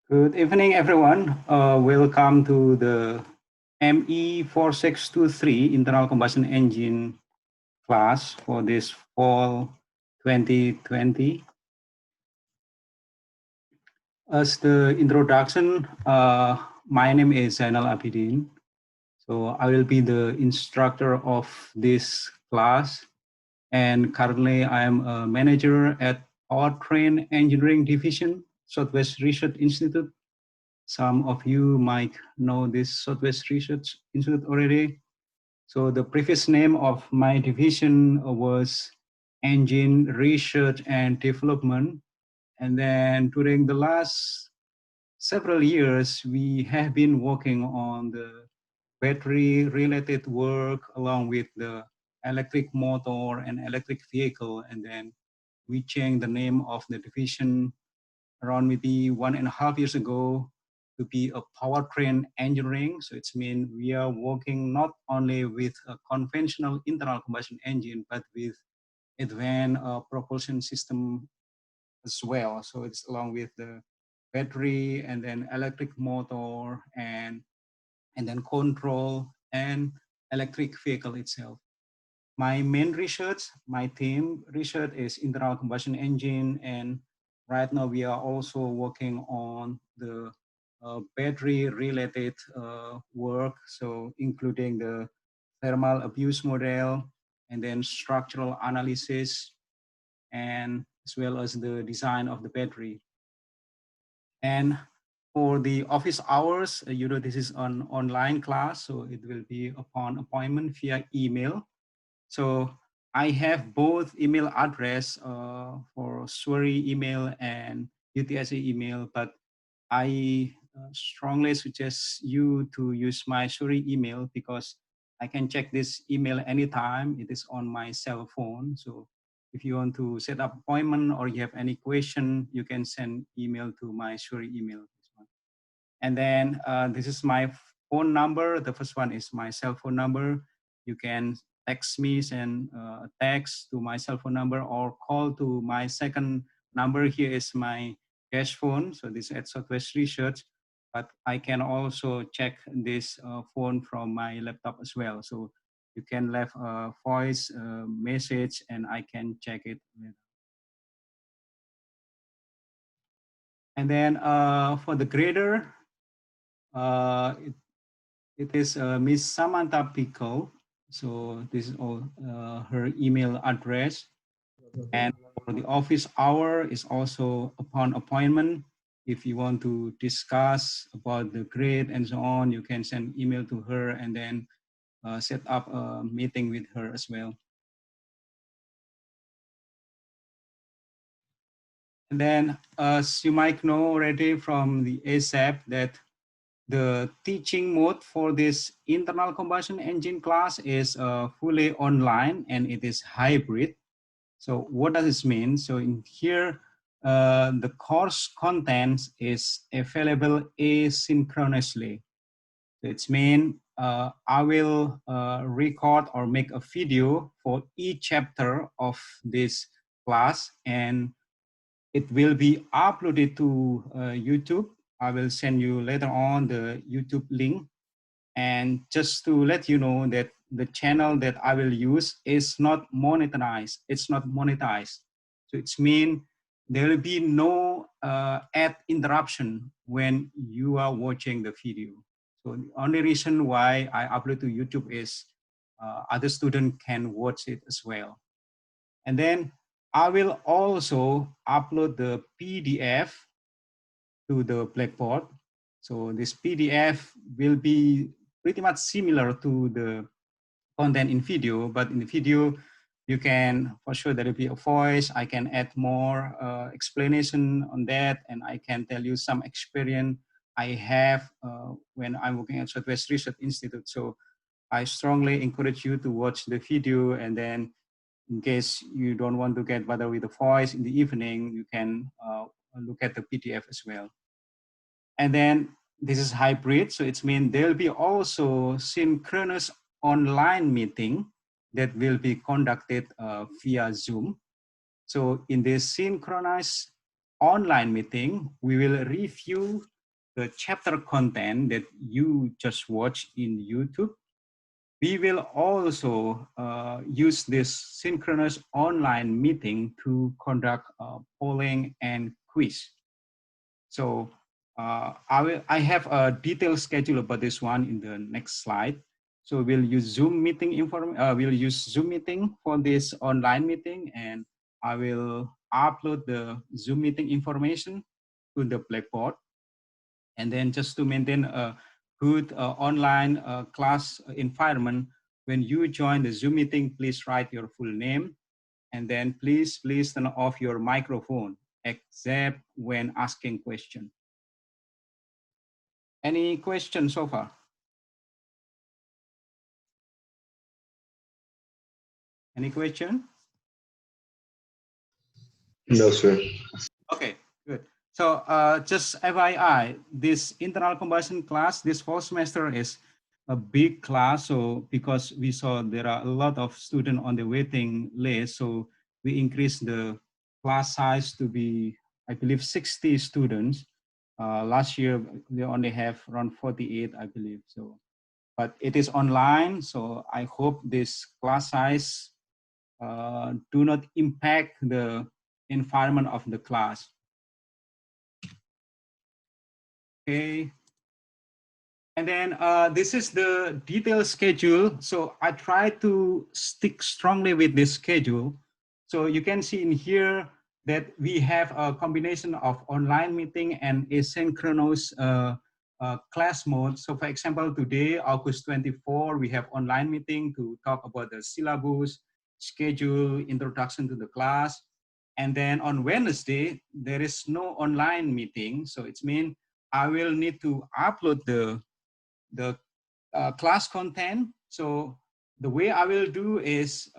Good evening, everyone. Welcome to the ME4623 internal combustion engine class for this fall 2020. As the introduction, my name is Zainal Abidin. So I will be the instructor of this class. And currently I am a manager at Powertrain Engineering Division, Southwest Research Institute. Some of you might know this Southwest Research Institute already. So the previous name of my division was Engine Research and Development. And then during the last several years, we have been working on the battery related work along with the electric motor and electric vehicle. And then we changed the name of the division around maybe 1.5 years ago to be a powertrain engineering. So it's mean we are working not only with a conventional internal combustion engine, but with advanced propulsion system as well. So it's along with the battery and then electric motor and then control and electric vehicle itself. My main research, my team research is internal combustion engine, and right now we are also working on the battery related work, so including the thermal abuse model and then structural analysis and as well as the design of the battery. And for the office hours, this is an online class, so it will be upon appointment via email. So I have both email address for SWRI email and UTSA email, but I strongly suggest you to use my SWRI email because I can check this email anytime. It is on my cell phone. So if you want to set up appointment or you have any question, you can send email to my SWRI email. And then this is my phone number. The first one is my cell phone number. You can text me, send a text to my cell phone number or call to my second number. Here is my cash phone. So this is at Southwest Research, but I can also check this phone from my laptop as well. So you can leave a voice message and I can check it. And then for the grader, it It is Miss Samantha Pico. So this is all her email address. And for the office hour is also upon appointment. If you want to discuss about the grade and so on, you can send email to her and then set up a meeting with her as well. And then as you might know already from the ASAP that the teaching mode for this internal combustion engine class is fully online and it is hybrid. So what does this mean? So in here, the course content is available asynchronously. So it's mean I will record or make a video for each chapter of this class and it will be uploaded to YouTube. I will send you later on the YouTube link. And just to let you know that the channel that I will use is not monetized. It's not monetized. So it's mean there will be no ad interruption when you are watching the video. So the only reason why I upload to YouTube is other students can watch it as well. And then I will also upload the PDF to the Blackboard. So this PDF will be pretty much similar to the content in video, but in the video, you can, for sure, there will be a voice. I can add more explanation on that, and I can tell you some experience I have when I'm working at Southwest Research Institute. So I strongly encourage you to watch the video, and then in case you don't want to get bothered with the voice in the evening, you can look at the PDF as well. And then this is hybrid, so it means there'll be also synchronous online meeting that will be conducted via Zoom. So in this synchronized online meeting, we will review the chapter content that you just watched in YouTube, we will also use this synchronous online meeting to conduct polling and quiz. So I have a detailed schedule about this one in the next slide. So we'll use Zoom meeting for this online meeting, and I will upload the Zoom meeting information to the Blackboard. And then just to maintain a good online class environment, when you join the Zoom meeting, please write your full name, and then please turn off your microphone except when asking question. Any questions so far? Any question? No, sir. Okay, good. So just FYI, this internal combustion class, this fall semester is a big class. So because we saw there are a lot of students on the waiting list, so we increased the class size to be, I believe, 60 students. Last year, they only have around 48, I believe. So, but it is online. So I hope this class size do not impact the environment of the class. Okay. And then this is the detailed schedule. So I try to stick strongly with this schedule. So you can see in here that we have a combination of online meeting and asynchronous class mode. So for example, today, August 24, we have online meeting to talk about the syllabus, schedule, introduction to the class. And then on Wednesday, there is no online meeting. So it means I will need to upload the class content. So the way I will do is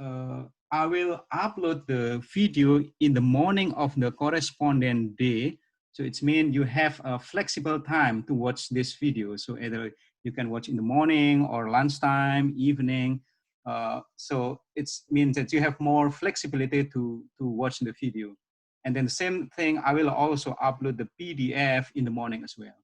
I will upload the video in the morning of the corresponding day. So it's mean you have a flexible time to watch this video. So either you can watch in the morning or lunchtime, evening. So it means that you have more flexibility to watch the video. And then the same thing, I will also upload the PDF in the morning as well.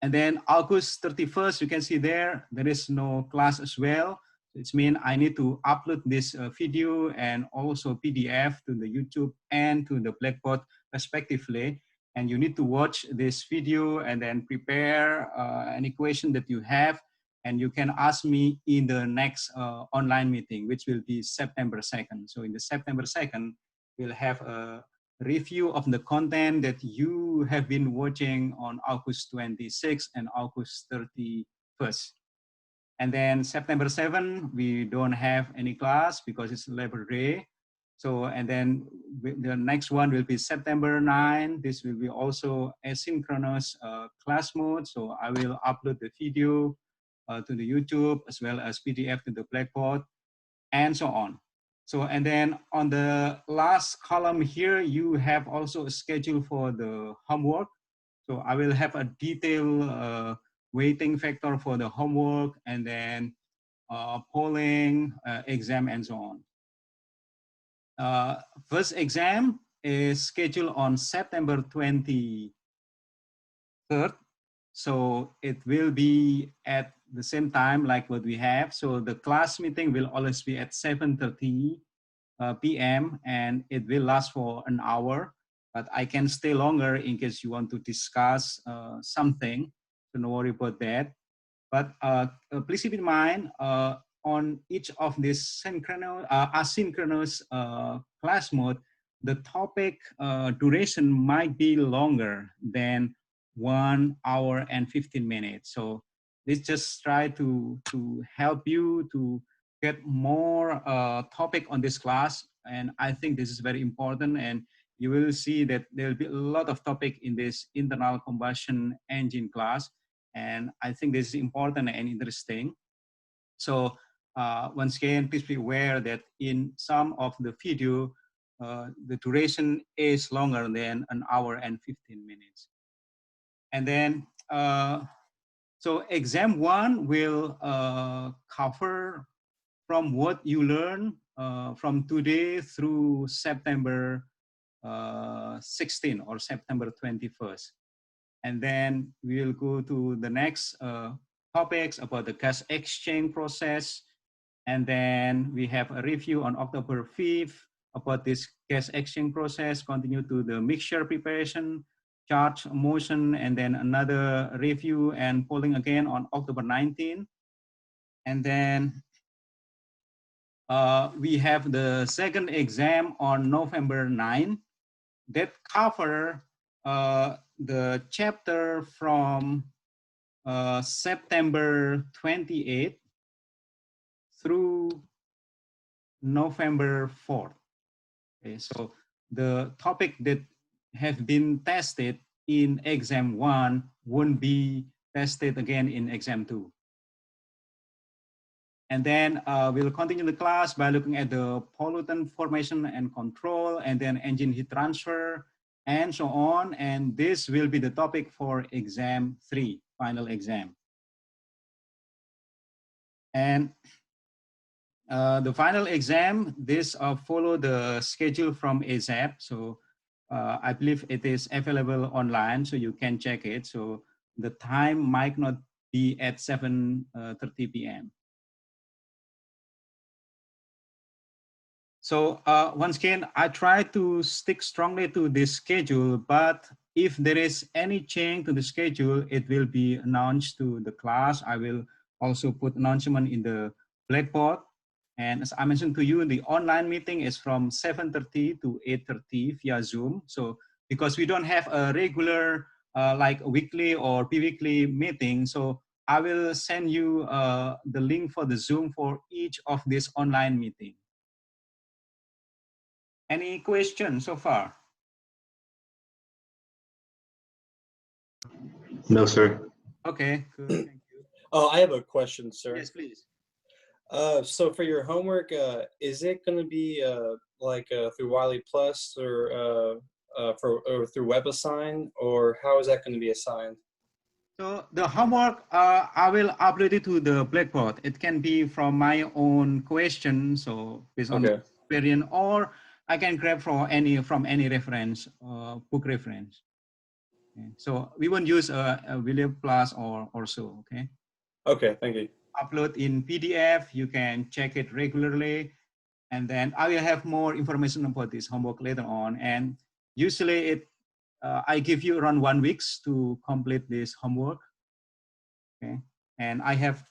And then August 31st, you can see there is no class as well. It means I need to upload this video and also PDF to the YouTube and to the Blackboard respectively. And you need to watch this video and then prepare any question that you have. And you can ask me in the next online meeting, which will be September 2nd. So in the September 2nd, we'll have a review of the content that you have been watching on August 26th and August 31st. And then September 7th, we don't have any class because it's Labor Day. So, and then the next one will be September 9. This will be also asynchronous class mode. So I will upload the video to the YouTube as well as PDF to the Blackboard and so on. So, and then on the last column here, you have also a schedule for the homework. So I will have a detailed weighting factor for the homework and then polling, exam, and so on. First exam is scheduled on September 23rd. So it will be at the same time like what we have. So the class meeting will always be at 7:30 p.m. and it will last for an hour, but I can stay longer in case you want to discuss something. So no worry about that. But please keep in mind, on each of these asynchronous class mode, the topic duration might be longer than 1 hour and 15 minutes. So let's just try to help you to get more topic on this class. And I think this is very important. And you will see that there will be a lot of topic in this internal combustion engine class. And I think this is important and interesting. So once again, please be aware that in some of the video, the duration is longer than 1 hour and 15 minutes. And then, so exam 1 will cover from what you learn from today through September 16 or September 21st. And then we will go to the next topics about the gas exchange process. And then we have a review on October 5th about this gas exchange process, continue to the mixture preparation, charge motion, and then another review and polling again on October 19th. And then we have the second exam on November 9th that cover the chapter from September 28th through November 4th. Okay, so the topic that have been tested in exam 1 won't be tested again in exam 2. And then we'll continue the class by looking at the pollutant formation and control, and then engine heat transfer, and so on. And this will be the topic for exam 3, final exam. And the final exam, this follow the schedule from ASAP. So I believe it is available online, so you can check it. So the time might not be at 7:30 p.m. So once again, I try to stick strongly to this schedule, but if there is any change to the schedule, it will be announced to the class. I will also put announcement in the Blackboard. And as I mentioned to you, the online meeting is from 7:30 to 8:30 via Zoom. So because we don't have a regular like a weekly or bi-weekly meeting, so I will send you the link for the Zoom for each of these online meetings. Any questions so far? No, sir. Okay, good. Thank you. Oh, I have a question, sir. Yes, please. So for your homework, is it going to be like through Wiley Plus or through WebAssign, or how is that going to be assigned? So the homework, I will upload it to the Blackboard. It can be from my own question, so based on Okay. experience, or I can grab from any reference, book reference. Okay. So we won't use a William Plus or so. Okay. Okay. Thank you. Upload in PDF. You can check it regularly, and then I will have more information about this homework later on. And usually I give you around 1 week to complete this homework. Okay, and I have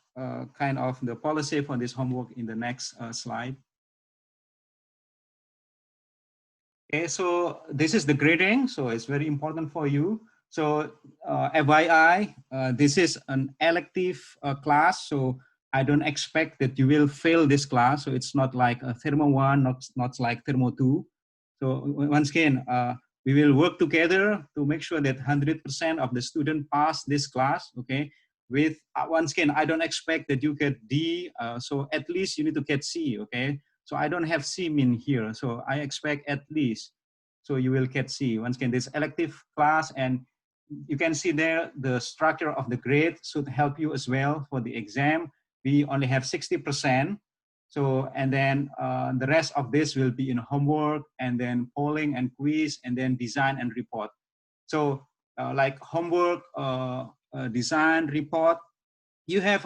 kind of the policy for this homework in the next slide. Okay, so this is the grading, so it's very important for you. So FYI, this is an elective class, so I don't expect that you will fail this class. So it's not like a Thermo 1, not like Thermo 2. So once again, we will work together to make sure that 100% of the student pass this class, okay? With, once again, I don't expect that you get D, so at least you need to get C, okay? So I don't have C min here, so I expect at least, so you will get C. Once again, this elective class, and you can see there the structure of the grade should help you as well for the exam. We only have 60%. So, and then the rest of this will be in homework, and then polling and quiz, and then design and report. So like homework, design, report, you have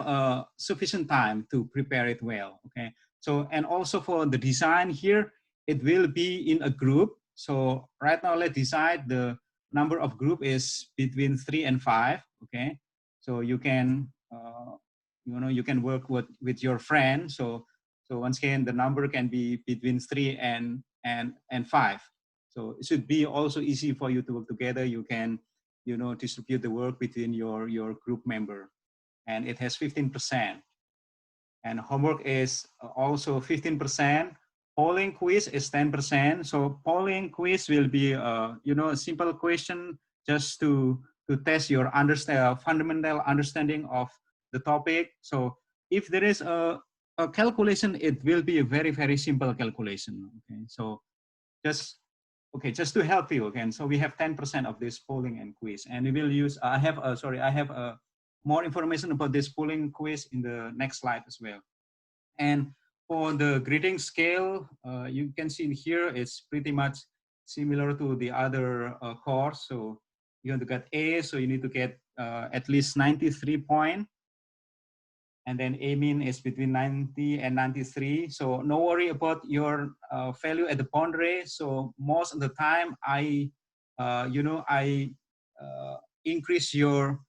sufficient time to prepare it well, okay? So, and also for the design here, it will be in a group. So right now, let's decide the number of group is between 3 and 5, okay? So you can, you can work with your friend. So once again, the number can be between 3 and 5. So it should be also easy for you to work together. You can, distribute the work between your group member. And it has 15%. And homework is also 15%. Polling quiz is 10%. So polling quiz will be, a simple question just to test your fundamental understanding of the topic. So if there is a calculation, it will be a very, very simple calculation. Okay, so just to help you again. So we have 10% of this polling and quiz, and we will use. I have more information about this polling quiz in the next slide as well. And for the grading scale, you can see here it's pretty much similar to the other course. So you want to get A, so you need to get at least 93 points. And then A min is between 90 and 93. So no worry about your value at the boundary. So most of the time, I increase your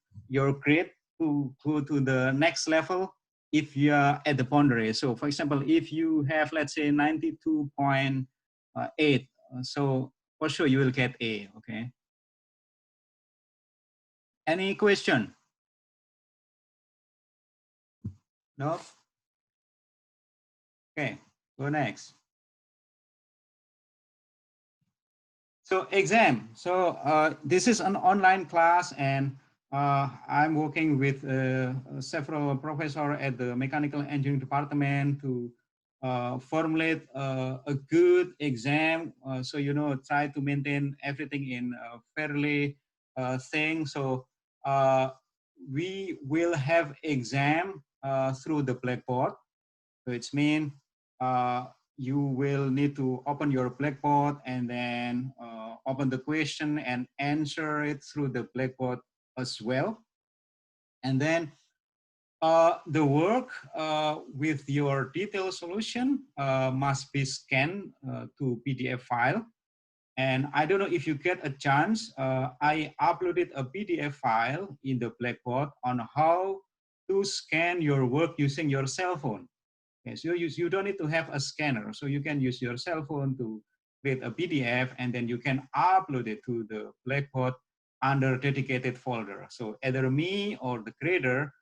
grade to go to the next level if you are at the boundary. So for example, if you have, let's say 92.8, so for sure you will get A, okay? Any question? No? Okay, go next. So exam. So this is an online class, and I'm working with several professors at the mechanical engineering department to formulate a good exam. So try to maintain everything in a fairly thing. So we will have exam through the Blackboard. So it's mean you will need to open your Blackboard and then open the question and answer it through the Blackboard as well. And then the work with your detailed solution must be scanned to PDF file. And I don't know if you get a chance, I uploaded a PDF file in the Blackboard on how to scan your work using your cell phone. Okay, so you don't need to have a scanner. So you can use your cell phone to create a PDF, and then you can upload it to the Blackboard under dedicated folder. So either me or the creator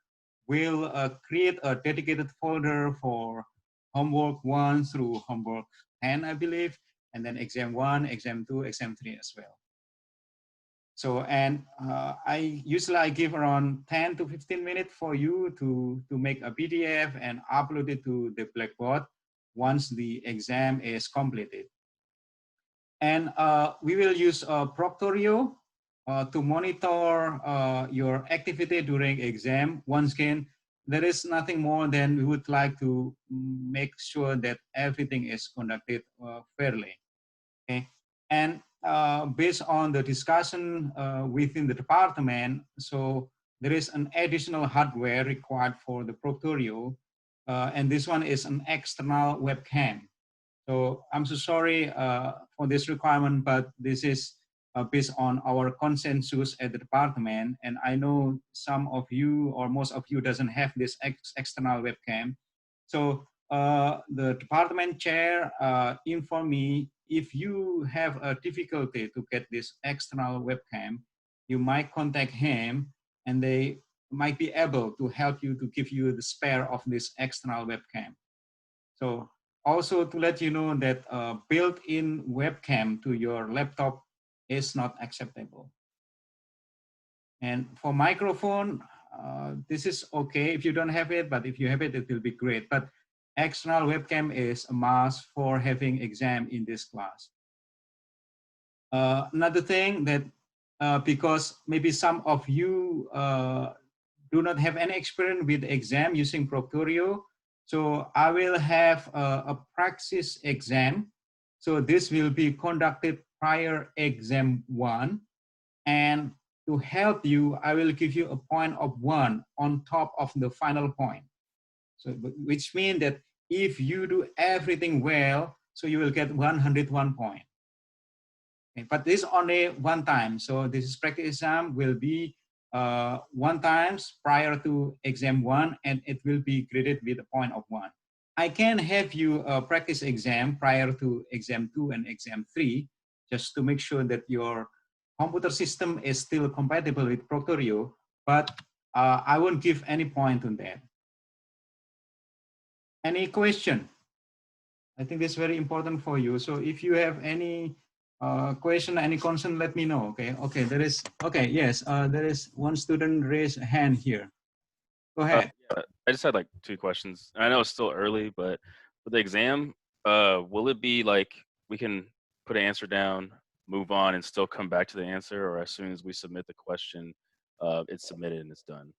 will create a dedicated folder for homework 1 through homework 10, I believe, and then exam 1, exam 2, exam 3 as well. So, and I usually give around 10 to 15 minutes for you to make a PDF and upload it to the Blackboard once the exam is completed. And we will use Proctorio to monitor your activity during exam. Once again, there is nothing more than we would like to make sure that everything is conducted fairly. Okay, and based on the discussion within the department, so there is an additional hardware required for the Proctorio, and this one is an external webcam. So I'm so sorry for this requirement, but this is based on our consensus at the department, and I know some of you or most of you doesn't have this external webcam. So the department chair informed me, if you have a difficulty to get this external webcam, you might contact him and they might be able to help you to give you the spare of this external webcam. So also to let you know that built-in webcam to your laptop is not acceptable. And for microphone, this is okay if you don't have it, but if you have it, it will be great. But external webcam is a must for having exam in this class. Another thing that, because maybe some of you do not have any experience with exam using Proctorio, so I will have a practice exam. So this will be conducted prior exam 1. And to help you, I will give you a point of 1 on top of the final point. So, which means that if you do everything well, so you will get 101 points. Okay, but this only one time. So this practice exam will be 1 time prior to exam 1, and it will be graded with a point of 1. I can have you a practice exam prior to exam 2 and exam 3, just to make sure that your computer system is still compatible with Proctorio, but I won't give any point on that. Any question? I think this is very important for you. So if you have any question, any concern, let me know. Okay. Okay. There is. Okay. Yes. There is one student raised a hand here. Go ahead. Yeah, I just had like 2 questions. I know it's still early, but for the exam, will it be like we can put an answer down, move on, and still come back to the answer, or as soon as we submit the question, it's submitted and it's done?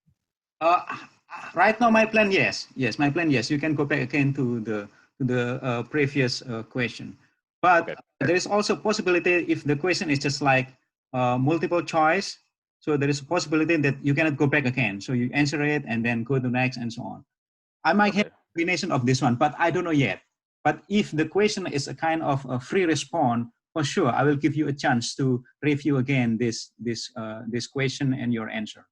Right now, my plan, yes. Yes, my plan, yes. You can go back again to the previous question. But Okay. there is also possibility if the question is just like multiple choice. So there is a possibility that you cannot go back again. So you answer it and then go to next and so on. I might have Okay. a combination of this one, but I don't know yet. But if the question is a kind of a free response, for sure, I will give you a chance to review again this question and your answer.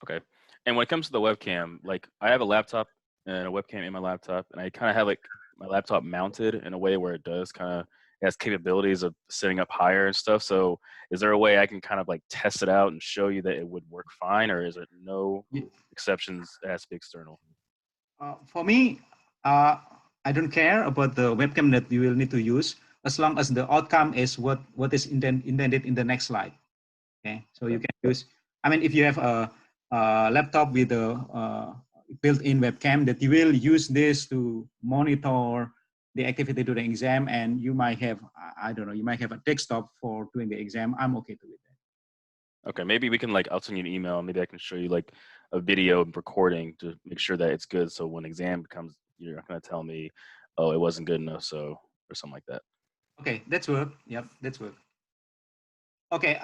Okay. And when it comes to the webcam, like I have a laptop and a webcam in my laptop, and I kind of have like my laptop mounted in a way where it does kind of has capabilities of sitting up higher and stuff. So is there a way I can kind of like test it out and show you that it would work fine, or is it no exceptions? It has to be external. For me, I don't care about the webcam that you will need to use as long as the outcome is what is intended in the next slide. Okay, so you Okay. can use. I mean, if you have a laptop with a built-in webcam, that you will use this to monitor the activity during exam, and you might have, I don't know, you might have a desktop for doing the exam. I'm okay with that. Okay, maybe we can like I'll send you an email. Maybe I can show you like a video recording to make sure that it's good. So when exam comes, you're not gonna tell me, oh, it wasn't good enough, so or something like that. Okay, that's work. Yep, that's work. Okay,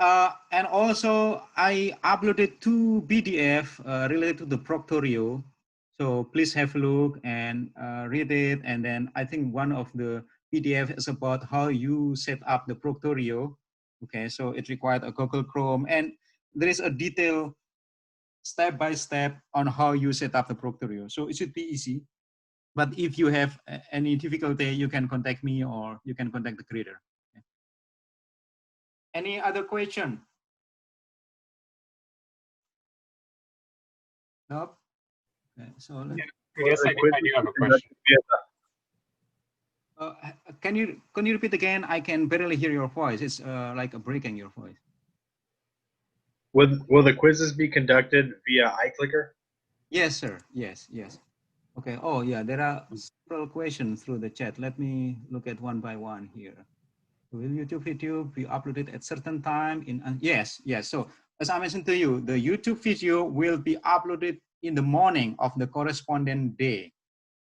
and also I uploaded two PDF related to the Proctorio. So please have a look and read it. And then I think one of the PDF is about how you set up the Proctorio. Okay, so it required a Google Chrome, and there is a detailed step-by-step on how you set up the Proctorio. So it should be easy. But if you have any difficulty, you can contact me or you can contact the creator. Okay. Any other question? Nope. Okay, so Yes, I do have a question. can you repeat again? I can barely hear your voice. It's like a break in your voice. Will the quizzes be conducted via iClicker? Yes, sir. Yes, yes. Okay. Oh, yeah. There are several questions through the chat. Let me look at one by one here. Will YouTube video be uploaded at certain time? Yes, yes. So as I mentioned to you, the YouTube video will be uploaded in the morning of the corresponding day.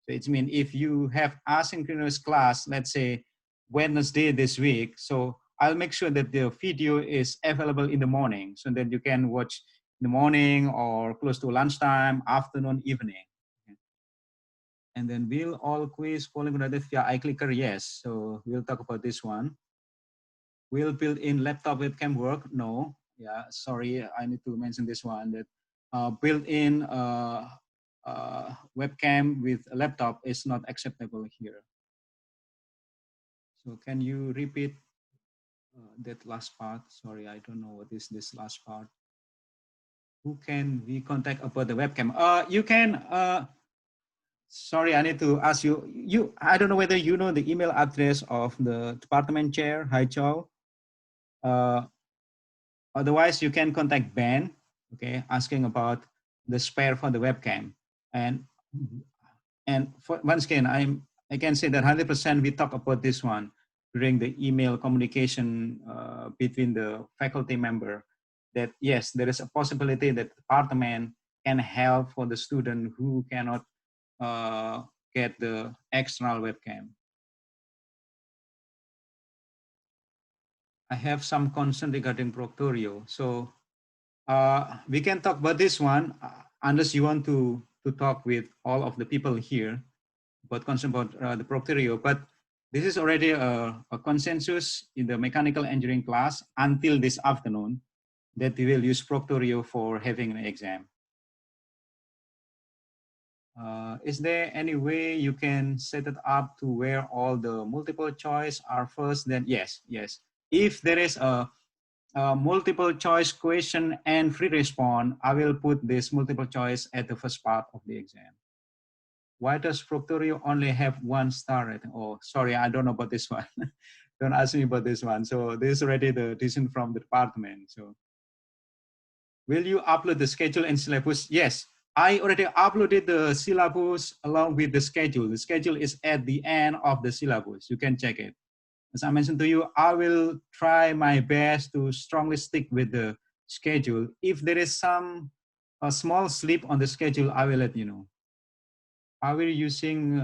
So it means if you have asynchronous class, let's say Wednesday this week, so I'll make sure that the video is available in the morning so that you can watch in the morning or close to lunchtime, afternoon, evening. And then will all quiz polling conducted via iClicker? Yes. So we'll talk about this one. Will built-in laptop webcam work? No. Yeah, sorry, I need to mention this one that built-in webcam with a laptop is not acceptable here. So can you repeat that last part? Sorry, I don't know what is this last part. Who can we contact about the webcam? You can, sorry, I need to ask you, I don't know whether you know the email address of the department chair, Hai Chow. Otherwise, you can contact Ben, okay, asking about the spare for the webcam. And for, once again, I can say that 100% we talk about this one during the email communication between the faculty member, that yes, there is a possibility that the department can help for the student who cannot get the external webcam. I have some concern regarding Proctorio. So we can talk about this one unless you want to talk with all of the people here about concern about the Proctorio. But this is already a consensus in the mechanical engineering class until this afternoon that we will use Proctorio for having an exam. Is there any way you can set it up to where all the multiple choice are first? Then yes, yes. If there is a multiple choice question and free response, I will put this multiple choice at the first part of the exam. Why does Proctorio only have 1 star rating? Oh, sorry, I don't know about this one. Don't ask me about this one. So this is already the decision from the department. So will you upload the schedule and syllabus? Yes, I already uploaded the syllabus along with the schedule. The schedule is at the end of the syllabus. You can check it. As I mentioned to you, I will try my best to strongly stick with the schedule. If there is a small slip on the schedule, I will let you know. Are we using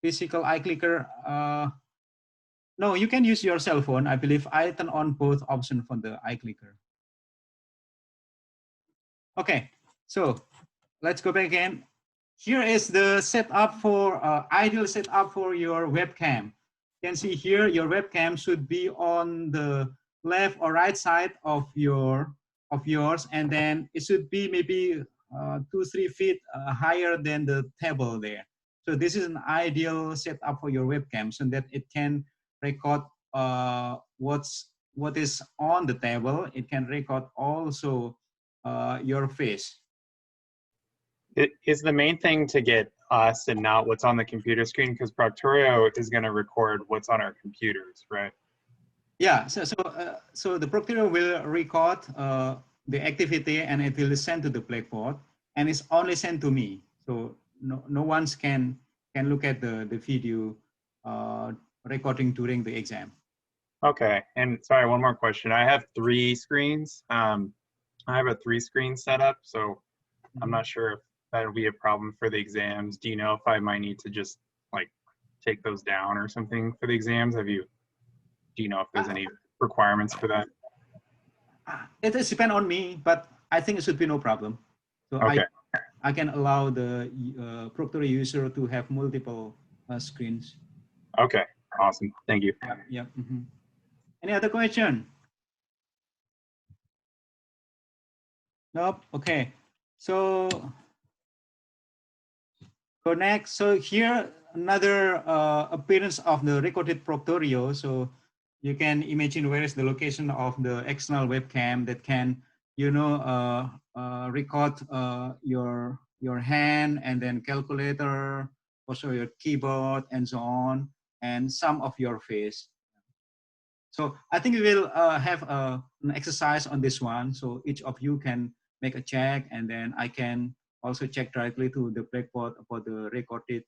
physical iClicker? No, you can use your cell phone. I believe I turn on both options for the iClicker. Okay, so let's go back again. Here is the setup for ideal setup for your webcam. You can see here your webcam should be on the left or right side of yours, and then it should be maybe 2-3 feet higher than the table there. So this is an ideal setup for your webcam, so that it can record what is on the table. It can record also your face. Is the main thing to get us and not what's on the computer screen? Because Proctorio is going to record what's on our computers, right? Yeah, so the Proctorio will record the activity and it will send to the Blackboard, and it's only sent to me. So no one can look at the video recording during the exam. Okay, and sorry, one more question. I have 3 screens. I have a 3-screen setup, so I'm not sure if that'll be a problem for the exams. Do you know if I might need to just like take those down or something for the exams? Do you know if there's any requirements for that? It does depend on me, but I think it should be no problem. So Okay. I can allow the Proctorio user to have multiple screens. Okay, awesome. Thank you. Yeah. Any other question? Nope. Okay. So next, so here another appearance of the recorded Proctorio. So you can imagine where is the location of the external webcam that can, record your hand and then calculator, also your keyboard and so on, and some of your face. So I think we will have an exercise on this one. So each of you can make a check, and then I can also check directly to the Blackboard about the recorded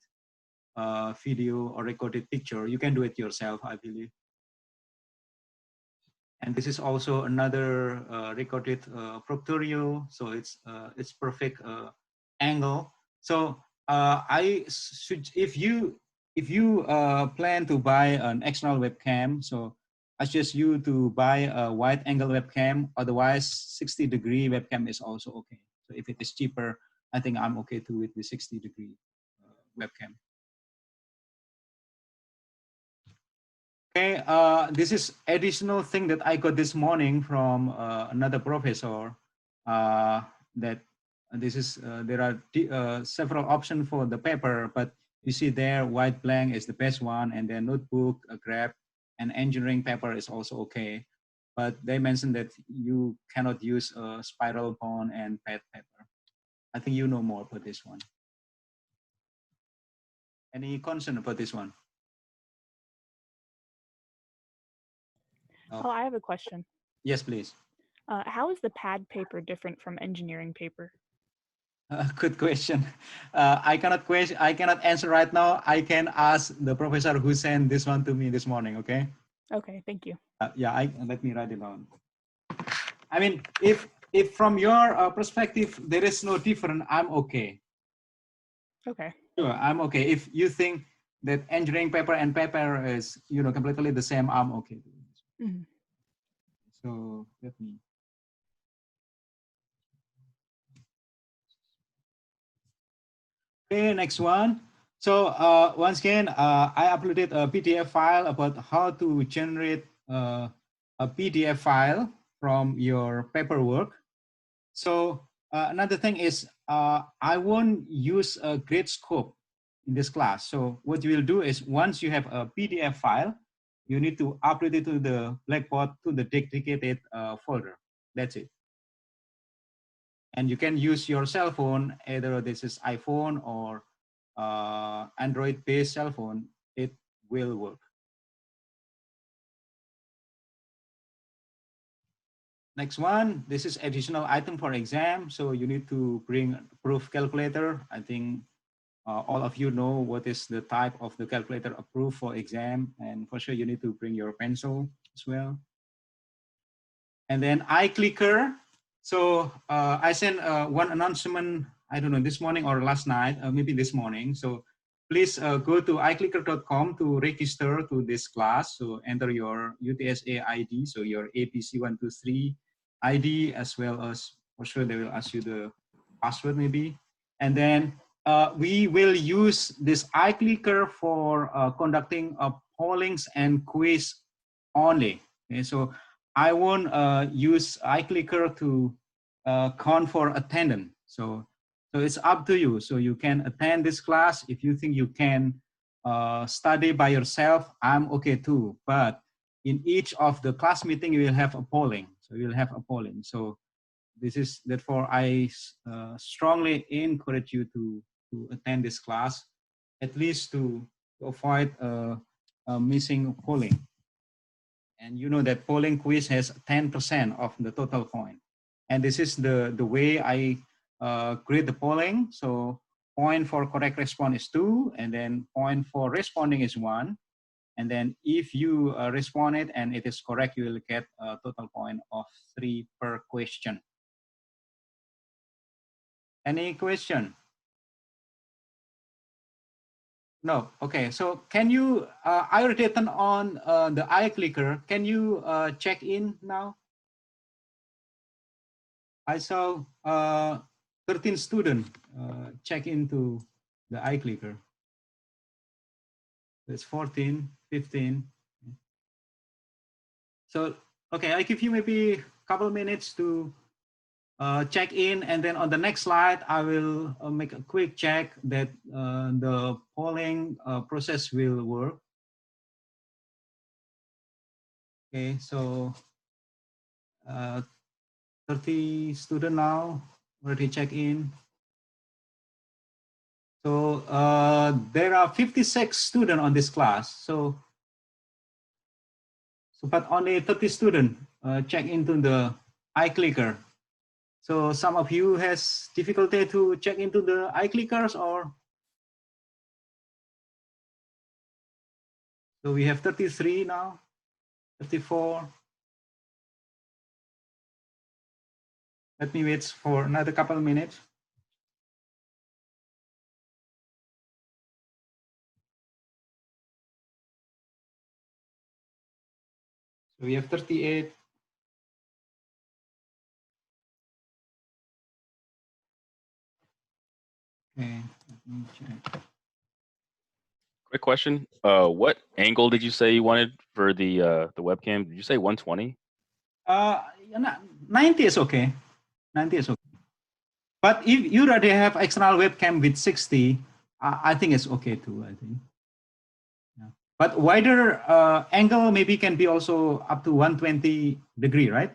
video or recorded picture. You can do it yourself, I believe. And this is also another recorded Proctorio, so it's perfect angle. So I should, if you plan to buy an external webcam, so I suggest you to buy a wide angle webcam. Otherwise, 60-degree webcam is also okay. So if it is cheaper, I think I'm okay too with the 60-degree webcam. Okay, this is additional thing that I got this morning from another professor. That this is there are several options for the paper, but you see there white blank is the best one, and then notebook, graph, and engineering paper is also okay. But they mentioned that you cannot use spiral bond and pad paper. I think you know more about this one. Any concern about this one? Oh, I have a question. Yes, please. How is the pad paper different from engineering paper? Good question. I cannot answer right now. I can ask the professor who sent this one to me this morning. Okay. Okay, thank you. Yeah, let me write it down. I mean, if from your perspective there is no difference, I'm okay. Okay. Sure, I'm okay. If you think that engineering paper and paper is completely the same, I'm okay. Mm-hmm. So let me. Okay, next one. So once again, I uploaded a PDF file about how to generate a PDF file from your paperwork. So another thing is I won't use a grade scope in this class. So what you will do is once you have a PDF file, you need to upload it to the Blackboard to the dedicated folder. That's it. And you can use your cell phone, either this is iPhone or Android-based cell phone, it will work. Next one, this is additional item for exam. So you need to bring proof calculator. I think all of you know what is the type of the calculator approved for exam. And for sure you need to bring your pencil as well. And then iClicker. So I sent one announcement, I don't know, this morning or last night, maybe this morning. So please go to iClicker.com to register to this class. So enter your UTSA ID, so your APC123 ID, as well as For sure, they will ask you the password maybe. And then we will use this iClicker for conducting pollings and quiz only. Okay, so I won't use iClicker to count for attendance. So it's up to you. So you can attend this class if you think you can study by yourself. I'm okay too. But in each of the class meeting, you will have a polling. So you will have a polling. So this is therefore I strongly encourage you to attend this class, at least to avoid missing polling. And you know that polling quiz has 10% of the total point. And this is the way I grade the polling. So point for correct response is 2, and then point for responding is 1. And then if you respond it and it is correct, you will get a total point of 3 per question. Any question? No. Okay. So can you, I already turned on the iClicker. Can you check in now? I saw 13 students check into the iClicker. It's 14, 15. So, okay, I give you maybe a couple minutes to check in, and then on the next slide, I will make a quick check that the polling process will work. Okay, so 30 students now already check in. So there are 56 students on this class. So but only 30 students check into the iClicker. So some of you has difficulty to check into the iClickers, or? So we have 33 now, 34. Let me wait for another couple of minutes. So we have 38. Okay, let me check. Quick question. What angle did you say you wanted for the webcam? Did you say 120? 90 is okay. 90 is okay. But if you already have external webcam with 60, I think it's okay too, I think. Yeah. But wider angle maybe can be also up to 120 degree, right?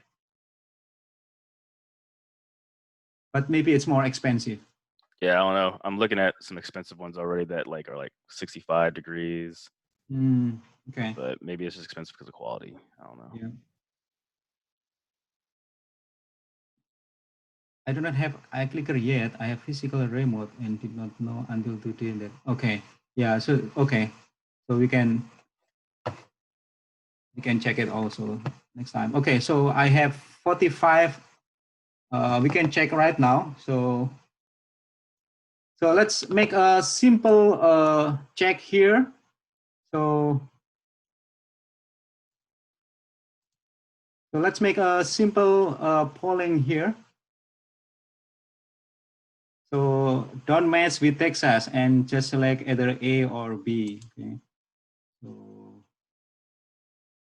But maybe it's more expensive. Yeah, I don't know. I'm looking at some expensive ones already that are like 65 degrees. Okay. But maybe it's just expensive because of quality. I don't know. Yeah. I do not have iClicker yet. I have physical remote and did not know until today that. Okay. Yeah. So okay. So we can check it also next time. Okay. So I have 45. We can check right now. So let's make a simple check here. So let's make a simple polling here. So don't mess with Texas and just select either A or B. Okay. So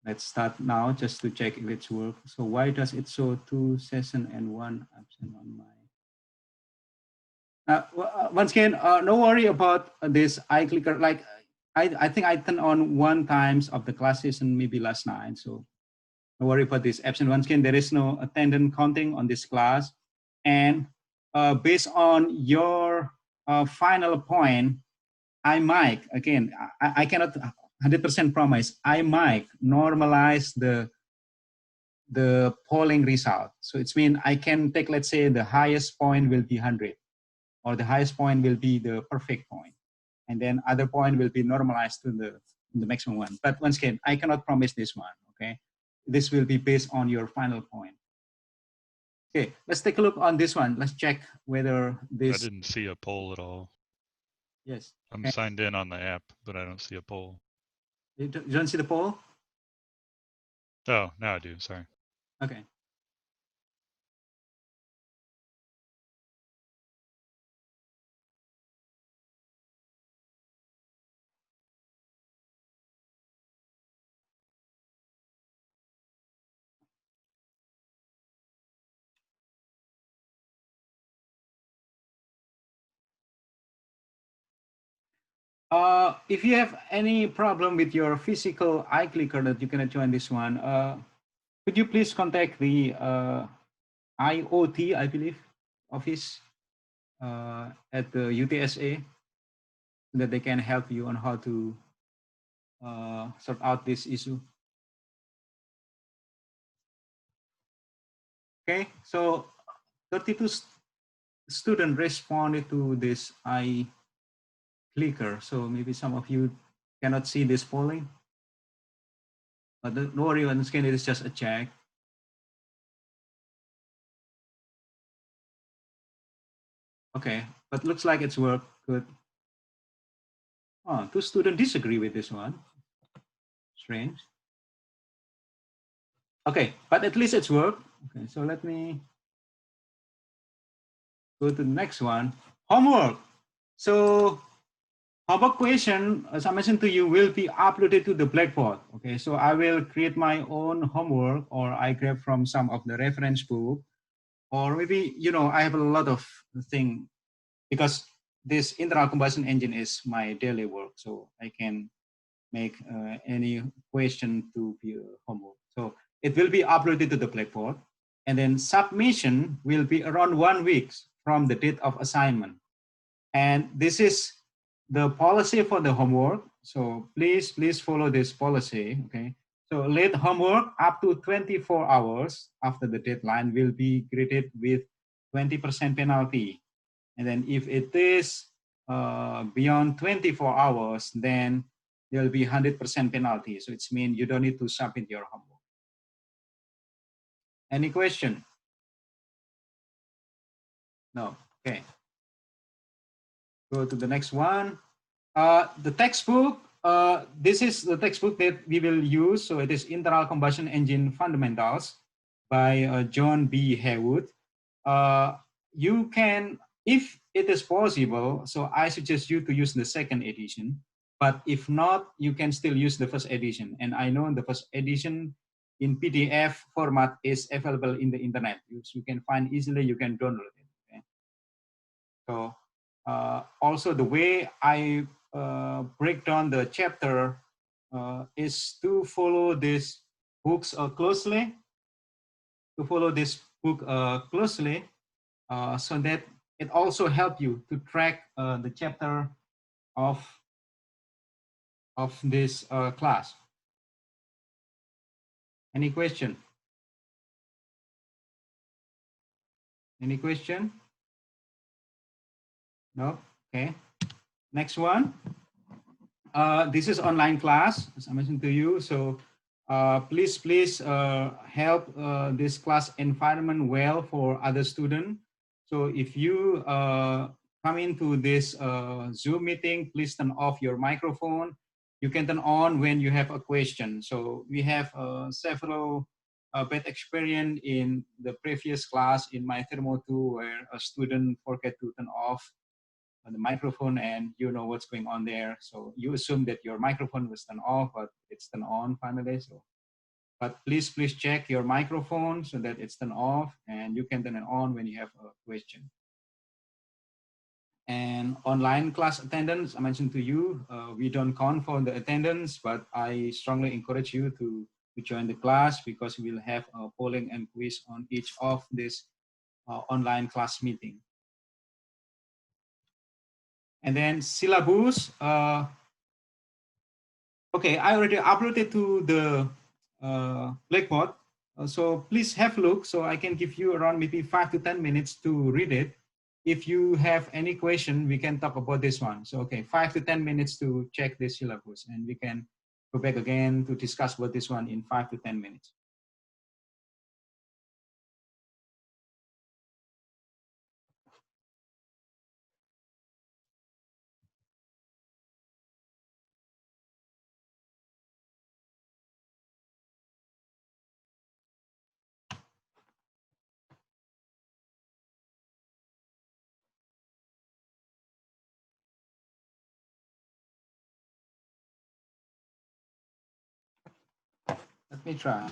let's start now just to check if it's work. So why does it show 2 session and 1 absent on my? Once again, no worry about this iClicker. Like I think I turned on 1 times of the class session maybe last night. So don't worry about this absent. Once again, there is no attendance counting on this class. And based on your final point, I might, again, I cannot 100% promise, I might normalize the polling result. So it's mean I can take, let's say the highest point will be 100, or the highest point will be the perfect point. And then other point will be normalized to the maximum one. But once again, I cannot promise this one, okay? This will be based on your final point. Okay, let's take a look on this one. Let's check whether this. I didn't see a poll at all. Yes. I'm signed in on the app, but I don't see a poll. You don't see the poll? Oh, now I do. Sorry. Okay. If you have any problem with your physical iClicker that you cannot join this one, could you please contact the IoT, I believe, office at the UTSA so that they can help you on how to sort out this issue. Okay, so 32 students responded to this iClicker. So maybe some of you cannot see this polling, but don't worry, on the screen it is just a check. Okay, but looks like it's worked good. Oh, 2 students disagree with this one. Strange. Okay, but at least it's worked. Okay, so let me go to the next one. Homework. So homework question, as I mentioned to you, will be uploaded to the Blackboard. Okay, so I will create my own homework, or I grab from some of the reference book, or maybe, you know, I have a lot of thing because this internal combustion engine is my daily work. So I can make any question to be homework. So it will be uploaded to the Blackboard, and then submission will be around 1 week from the date of assignment. And this is the policy for the homework. So please follow this policy, okay? So late homework up to 24 hours after the deadline will be graded with 20% penalty. And then if it is beyond 24 hours, then there will be 100% penalty. So it's mean you don't need to submit your homework. Any question? No, okay. Go to the next one. The textbook, this is the textbook that we will use. So it is Internal Combustion Engine Fundamentals by John B. Haywood. You can, if it is possible, so I suggest you to use the second edition. But if not, you can still use the first edition. And I know the first edition in PDF format is available in the internet. You can find easily, you can download it. Okay? So also the way I break down the chapter is to follow these books closely, so that it also help you to track the chapter of this class. Any question? Any question? No? Okay. Next one. This is online class, as I mentioned to you. So please help this class environment well for other students. So if you come into this Zoom meeting, please turn off your microphone. You can turn on when you have a question. So we have several bad experience in the previous class in my Thermo 2 where a student forget to turn off the microphone and you know what's going on there. So you assume that your microphone was turned off, but it's turned on finally. So, but please check your microphone so that it's turned off and you can turn it on when you have a question. And online class attendance, I mentioned to you, we don't count for the attendance, but I strongly encourage you to join the class because we will have a polling and quiz on each of this online class meeting. And then syllabus, okay, I already uploaded to the Blackboard. So please have a look. So I can give you around maybe 5 to 10 minutes to read it. If you have any question, we can talk about this one. So, okay, 5 to 10 minutes to check the syllabus and we can go back again to discuss about this one in 5 to 10 minutes. Let me try.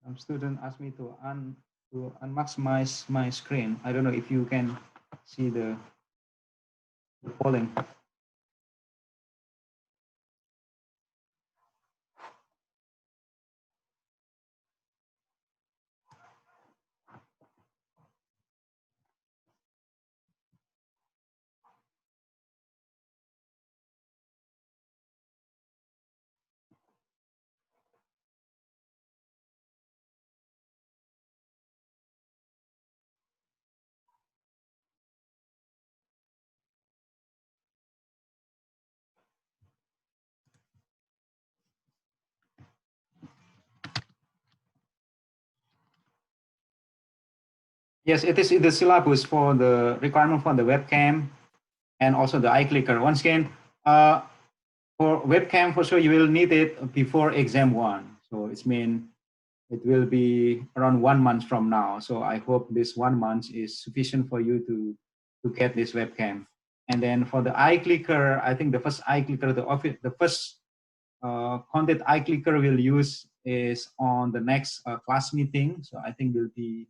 Some student asked me to to maximize my screen. I don't know if you can see the polling. Yes, it is in the syllabus for the requirement for the webcam and also the iClicker. Once again, for webcam, for sure, you will need it before exam 1. So it's mean it will be around 1 month from now. So I hope this 1 month is sufficient for you to get this webcam. And then for the iClicker, I think the first iClicker, the first content iClicker will use is on the next class meeting. So I think will be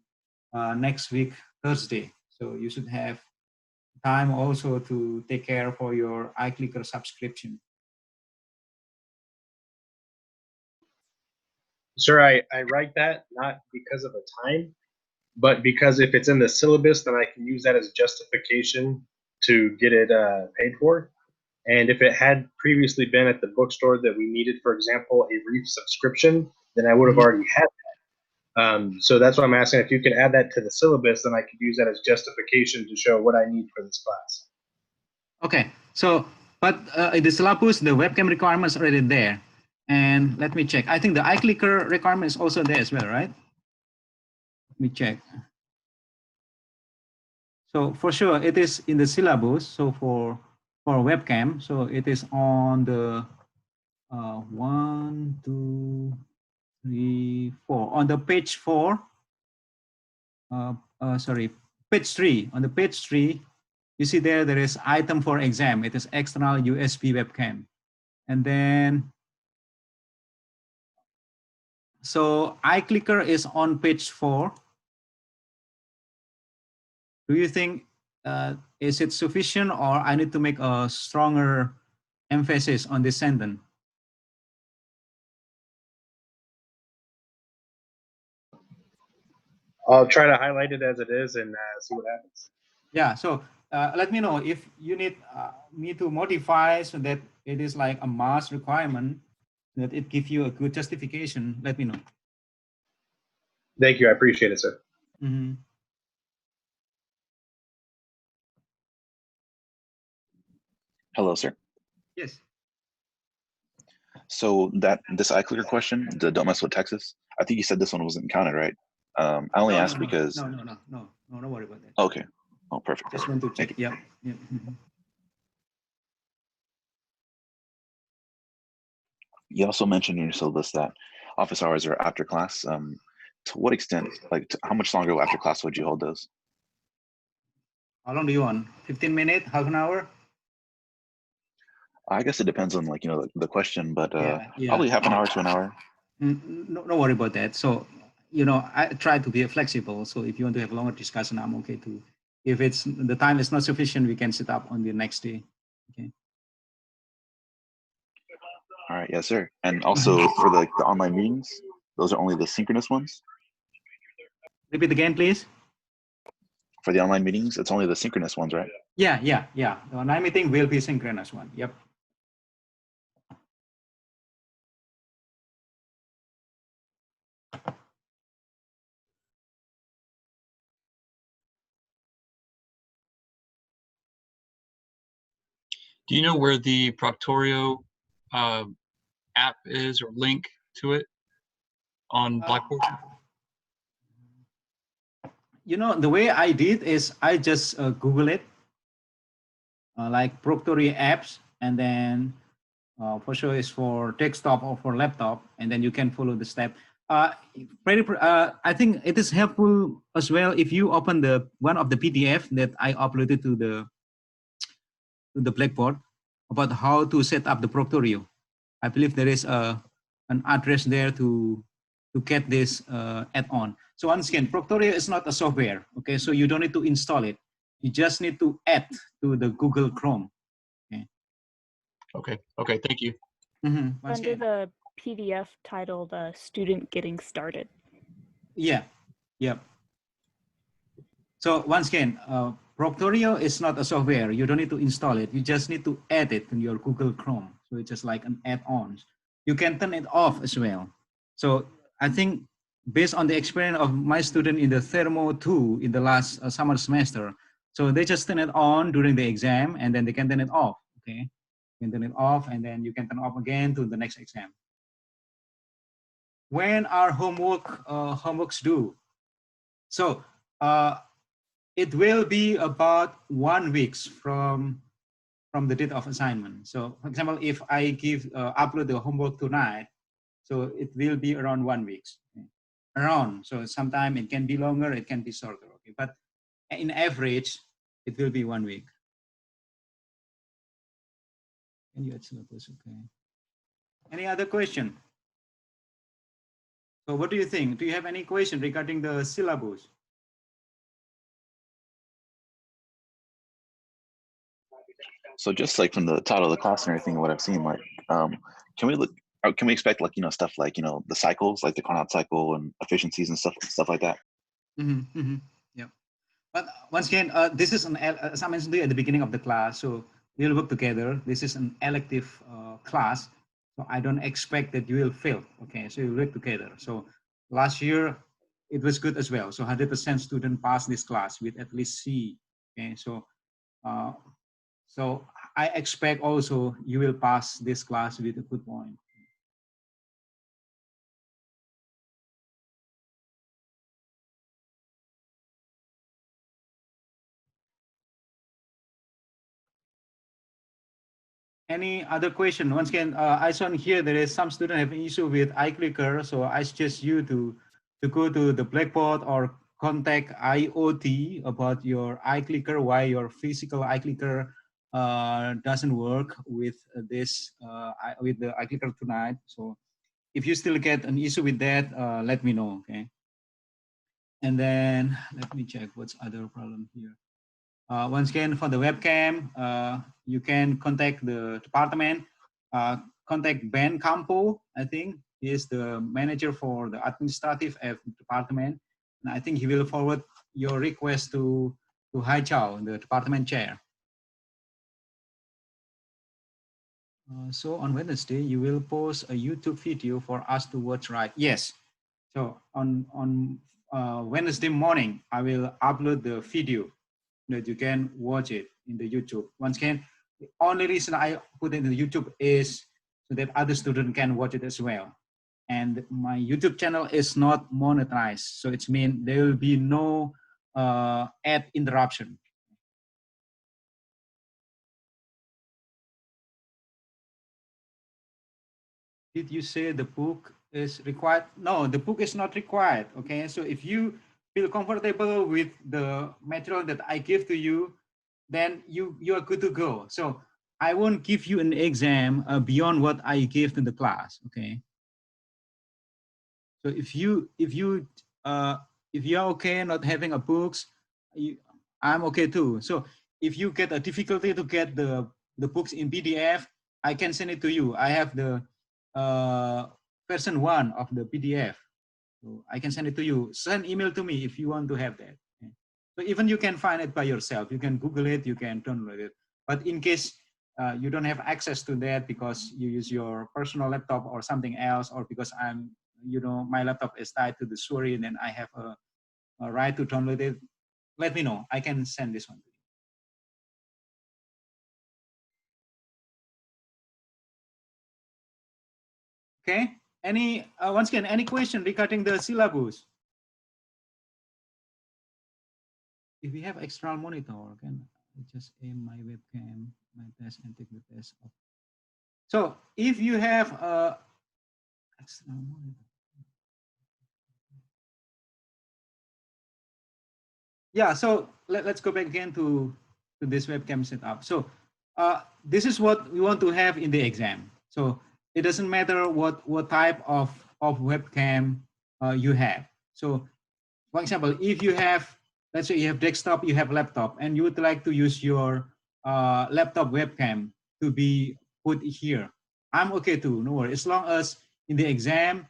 next week, Thursday. So you should have time also to take care for your iClicker subscription. Sir, I write that not because of a time, but because if it's in the syllabus, then I can use that as justification to get it paid for. And if it had previously been at the bookstore that we needed, for example, a Reef subscription, then I would have already had that. So that's why I'm asking if you could add that to the syllabus, then I could use that as justification to show what I need for this class. Okay, so, but in the syllabus, the webcam requirements are already there. And let me check. I think the iClicker requirement is also there as well, right? Let me check. So for sure, it is in the syllabus. So for webcam, so it is on the 1, 2, 3, 4. On the page 4, sorry, page 3. On the page 3, you see there is item for exam. It is external USB webcam. And then, so iClicker is on page 4. Do you think, is it sufficient or I need to make a stronger emphasis on this sentence? I'll try to highlight it as it is and see what happens. Yeah, so let me know if you need me to modify so that it is like a mass requirement, that it gives you a good justification. Let me know. Thank you. I appreciate it, sir. Mm-hmm. Hello, sir. Yes. So this iClicker question, the don't mess with Texas, I think you said this one wasn't counted, right? I only asked because. No, don't worry about that. Okay. Oh, perfect. Just want to check. Yeah. Mm-hmm. You also mentioned in your syllabus that office hours are after class. To what extent, like how much longer after class would you hold those? How long do you want? 15 minutes, half an hour? I guess it depends on like, the question, but Yeah. probably half an hour to an hour. No, don't worry about that. So, I try to be flexible. So if you want to have a longer discussion, I'm okay too. If it's the time is not sufficient, we can set up on the next day. Okay. All right, yes, sir. And also for the online meetings, those are only the synchronous ones? Repeat again, please. For the online meetings, it's only the synchronous ones, right? Yeah. The online meeting will be synchronous one. Yep. Do you know where the Proctorio app is or link to it on Blackboard? The way I did is I just Google it, like Proctorio apps, and then for sure it's for desktop or for laptop, and then you can follow the step. I think it is helpful as well if you open one of the PDF that I uploaded to the Blackboard about how to set up the Proctorio. I believe there is an address there to get this add-on. So once again, Proctorio is not a software, okay? So you don't need to install it. You just need to add to the Google Chrome. Okay. Okay. Thank you. Once Under again, the PDF titled Student Getting Started. yeah, yep. So once again, Proctorio is not a software. You don't need to install it. You just need to add it in your Google Chrome. So it's just like an add-on. You can turn it off as well. So I think based on the experience of my student in the Thermo 2 in the last summer semester, so they just turn it on during the exam and then they can turn it off, okay? You can turn it off and then you can turn off again to the next exam. When are homeworks due? So it will be about 1 week from the date of assignment. So for example, if I upload the homework tonight, so it will be around 1 week. Okay? Around, so sometime it can be longer, it can be shorter, okay? But in average, it will be 1 week. Can you add syllabus, okay? Any other question? So what do you think? Do you have any question regarding the syllabus? So just like from the title of the class and everything, what I've seen, like, can we look, or can we expect like, stuff like, the cycles, like the Carnot cycle and efficiencies and stuff like that? Yeah. But once again, this is as I mentioned to you at the beginning of the class, so we'll work together. This is an elective class, so I don't expect that you will fail, okay? So you work together. So last year, it was good as well. So 100% student passed this class with at least C, okay? So I expect also you will pass this class with a good point. Any other question? Once again, I saw here there is some student have an issue with iClicker, so I suggest you to go to the Blackboard or contact IoT about your iClicker, why your physical iClicker doesn't work with this with the iClicker tonight. So if you still get an issue with that, let me know, okay? And then let me check what's other problem here. Once again, for the webcam, you can contact the department. Contact Ben Campo, I think. He is the manager for the administrative department. And I think he will forward your request to Hai Chao, the department chair. So on Wednesday, you will post a YouTube video for us to watch, right? Yes. So on Wednesday morning, I will upload the video that you can watch it in the YouTube. Once again, the only reason I put it in the YouTube is so that other students can watch it as well. And my YouTube channel is not monetized, so it means there will be no ad interruption. Did you say the book is required? No, the book is not required, okay? So if you feel comfortable with the material that I give to you, then you are good to go. So I won't give you an exam beyond what I give to the class, okay? So if you're okay not having a books, I'm okay too. So if you get a difficulty to get the books in PDF, I can send it to you. I have the version 1 of the PDF. So I can send it to you. Send email to me if you want to have that. Okay? So even you can find it by yourself. You can Google it, you can download it. But in case you don't have access to that because you use your personal laptop or something else, or because my laptop is tied to the Suri and then I have a right to download it, let me know. I can send this one to you. Okay. Once again, any question regarding the syllabus? If we have external monitor, can I just aim my webcam, my test, and take the test off? So if you have external monitor. Yeah, so let's go back again to this webcam setup. So this is what we want to have in the exam. So it doesn't matter what type of webcam you have. So For example, if you have, let's say you have desktop, you have laptop, and you would like to use your laptop webcam to be put here, I'm okay too, no worry. As long as in the exam,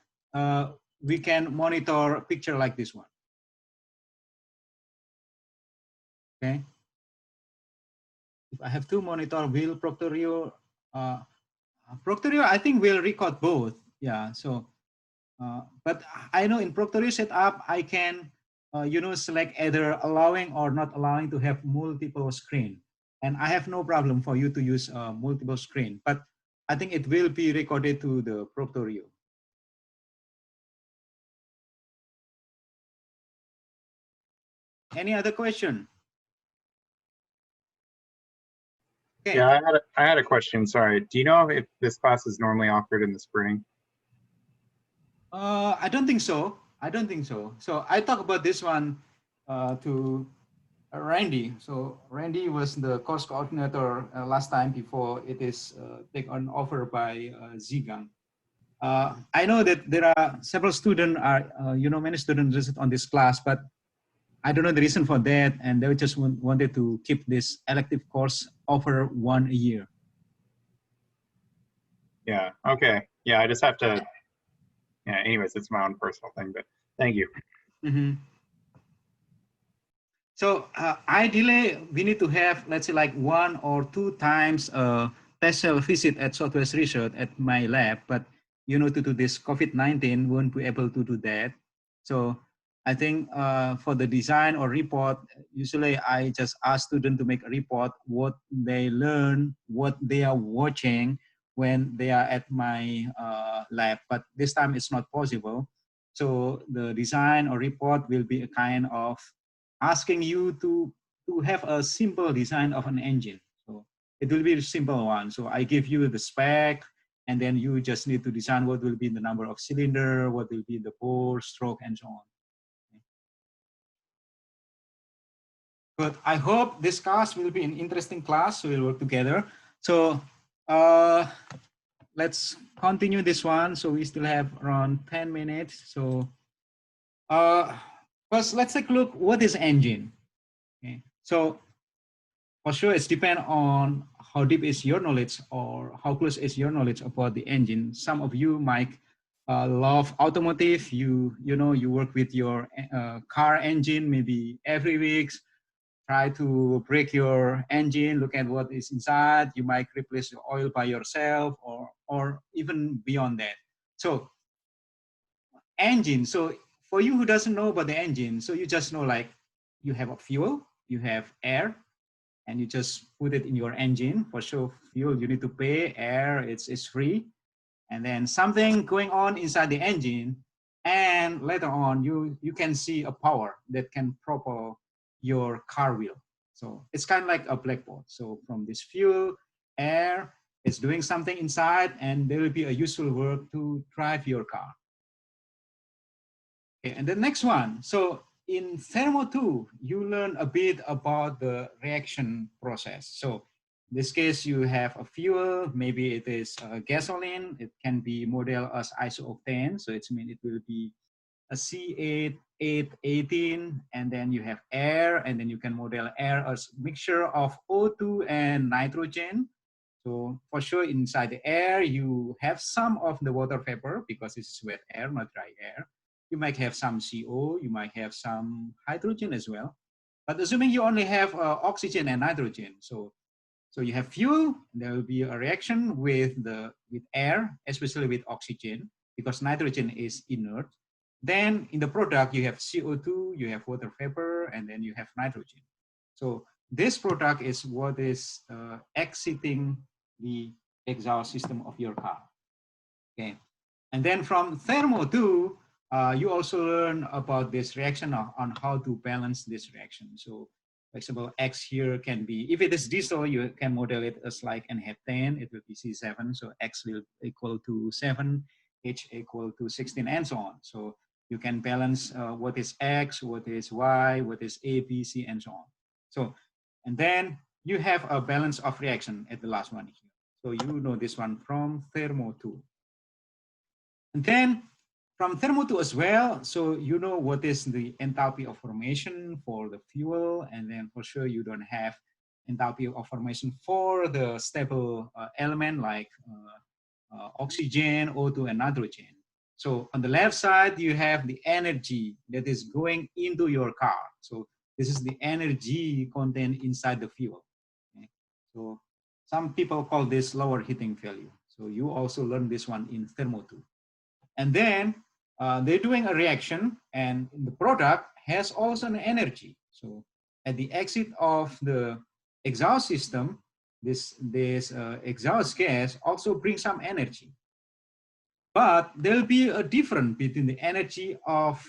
we can monitor a picture like this one. Okay. If I have two monitor, will Proctorio, Proctorio, I think will record both. Yeah, so, but I know in Proctorio setup, I can, select either allowing or not allowing to have multiple screen. And I have no problem for you to use multiple screen, but I think it will be recorded to the Proctorio. Any other question? Okay. Yeah, I had a question. Sorry. Do you know if this class is normally offered in the spring? I don't think so. I don't think so. So I talked about this one to Randy. So Randy was the course coordinator last time before it is taken over by Zhigang. I know that there are several students are, many students interested on this class, but I don't know the reason for that. And they just wanted to keep this elective course offer 1 a year. Yeah. Okay. Yeah, I just have to. Yeah. Anyways, it's my own personal thing, but thank you. Mm-hmm. So ideally, we need to have, let's say, like 1 or 2 times a test cell visit at Southwest Research at my lab. But, due to this COVID-19, won't be able to do that. So I think for the design or report, usually I just ask students to make a report, what they learn, what they are watching when they are at my lab. But this time it's not possible. So the design or report will be a kind of asking you to have a simple design of an engine. So it will be a simple one. So I give you the spec, and then you just need to design what will be the number of cylinder, what will be the bore, stroke, and so on. But I hope this class will be an interesting class, so we'll work together. So let's continue this one. So we still have around 10 minutes. So first, let's take a look, what is engine? Okay. So for sure, it's depend on how deep is your knowledge or how close is your knowledge about the engine. Some of you might love automotive. You work with your car engine maybe every week. Try to break your engine, look at what is inside. You might replace the oil by yourself, or even beyond that. So engine. So for you who doesn't know about the engine, so you just know like you have a fuel, you have air, and you just put it in your engine. For sure, fuel you need to pay, air it's free, and then something going on inside the engine, and later on you can see a power that can propel your car wheel. So it's kind of like a blackboard. So from this fuel, air, it's doing something inside, and there will be a useful work to drive your car. Okay, and the next one. So in Thermo 2, you learn a bit about the reaction process. So in this case, you have a fuel, maybe it is gasoline. It can be modeled as isooctane. So it means it will be a C8H18, and then you have air, and then you can model air as mixture of O2 and nitrogen. So for sure, inside the air, you have some of the water vapor because this is wet air, not dry air. You might have some CO, you might have some hydrogen as well. But assuming you only have oxygen and nitrogen, so you have fuel, there will be a reaction with air, especially with oxygen, because nitrogen is inert. Then in the product, you have CO2, you have water vapor, and then you have nitrogen. So this product is what is exiting the exhaust system of your car. Okay, and then from Thermo 2, you also learn about this reaction on how to balance this reaction. So for example, X here can be, if it is diesel, you can model it as like an heptane, it will be C7. So X will equal to 7, H equal to 16, and so on. So you can balance what is X, what is Y, what is A, B, C, and so on. So, and then you have a balance of reaction at the last one here. So you know this one from Thermo 2. And then from Thermo 2 as well, so you know what is the enthalpy of formation for the fuel, and then for sure you don't have enthalpy of formation for the stable element like oxygen, O2, and nitrogen. So on the left side, you have the energy that is going into your car. So this is the energy contained inside the fuel. Okay? So some people call this lower heating value. So you also learn this one in Thermo 2. And then they're doing a reaction, and the product has also an energy. So at the exit of the exhaust system, this exhaust gas also brings some energy. But there'll be a difference between the energy of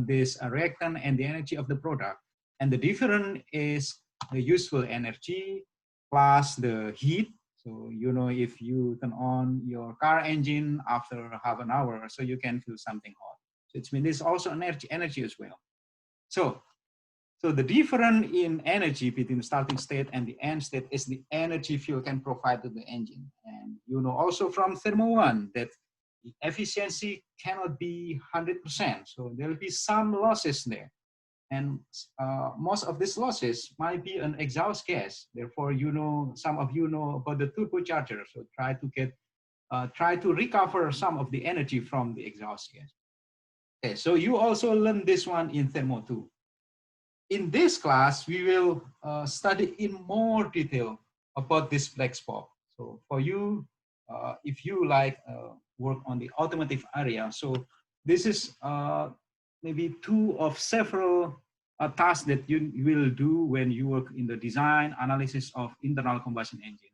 this reactant and the energy of the product. And the difference is the useful energy plus the heat. So, you know, if you turn on your car engine after half an hour, so you can feel something hot. So it means there's also energy as well. So the difference in energy between the starting state and the end state is the energy fuel can provide to the engine. And you know also from Thermo 1 that the efficiency cannot be 100%. So there will be some losses there. And most of these losses might be an exhaust gas. Therefore, you know, some of you know about the turbocharger. So try to recover some of the energy from the exhaust gas. Okay, so you also learn this one in Thermo 2. In this class, we will study in more detail about this black spot. So for you, if you like work on the automotive area, so this is maybe two of several tasks that you will do when you work in the design analysis of internal combustion engine.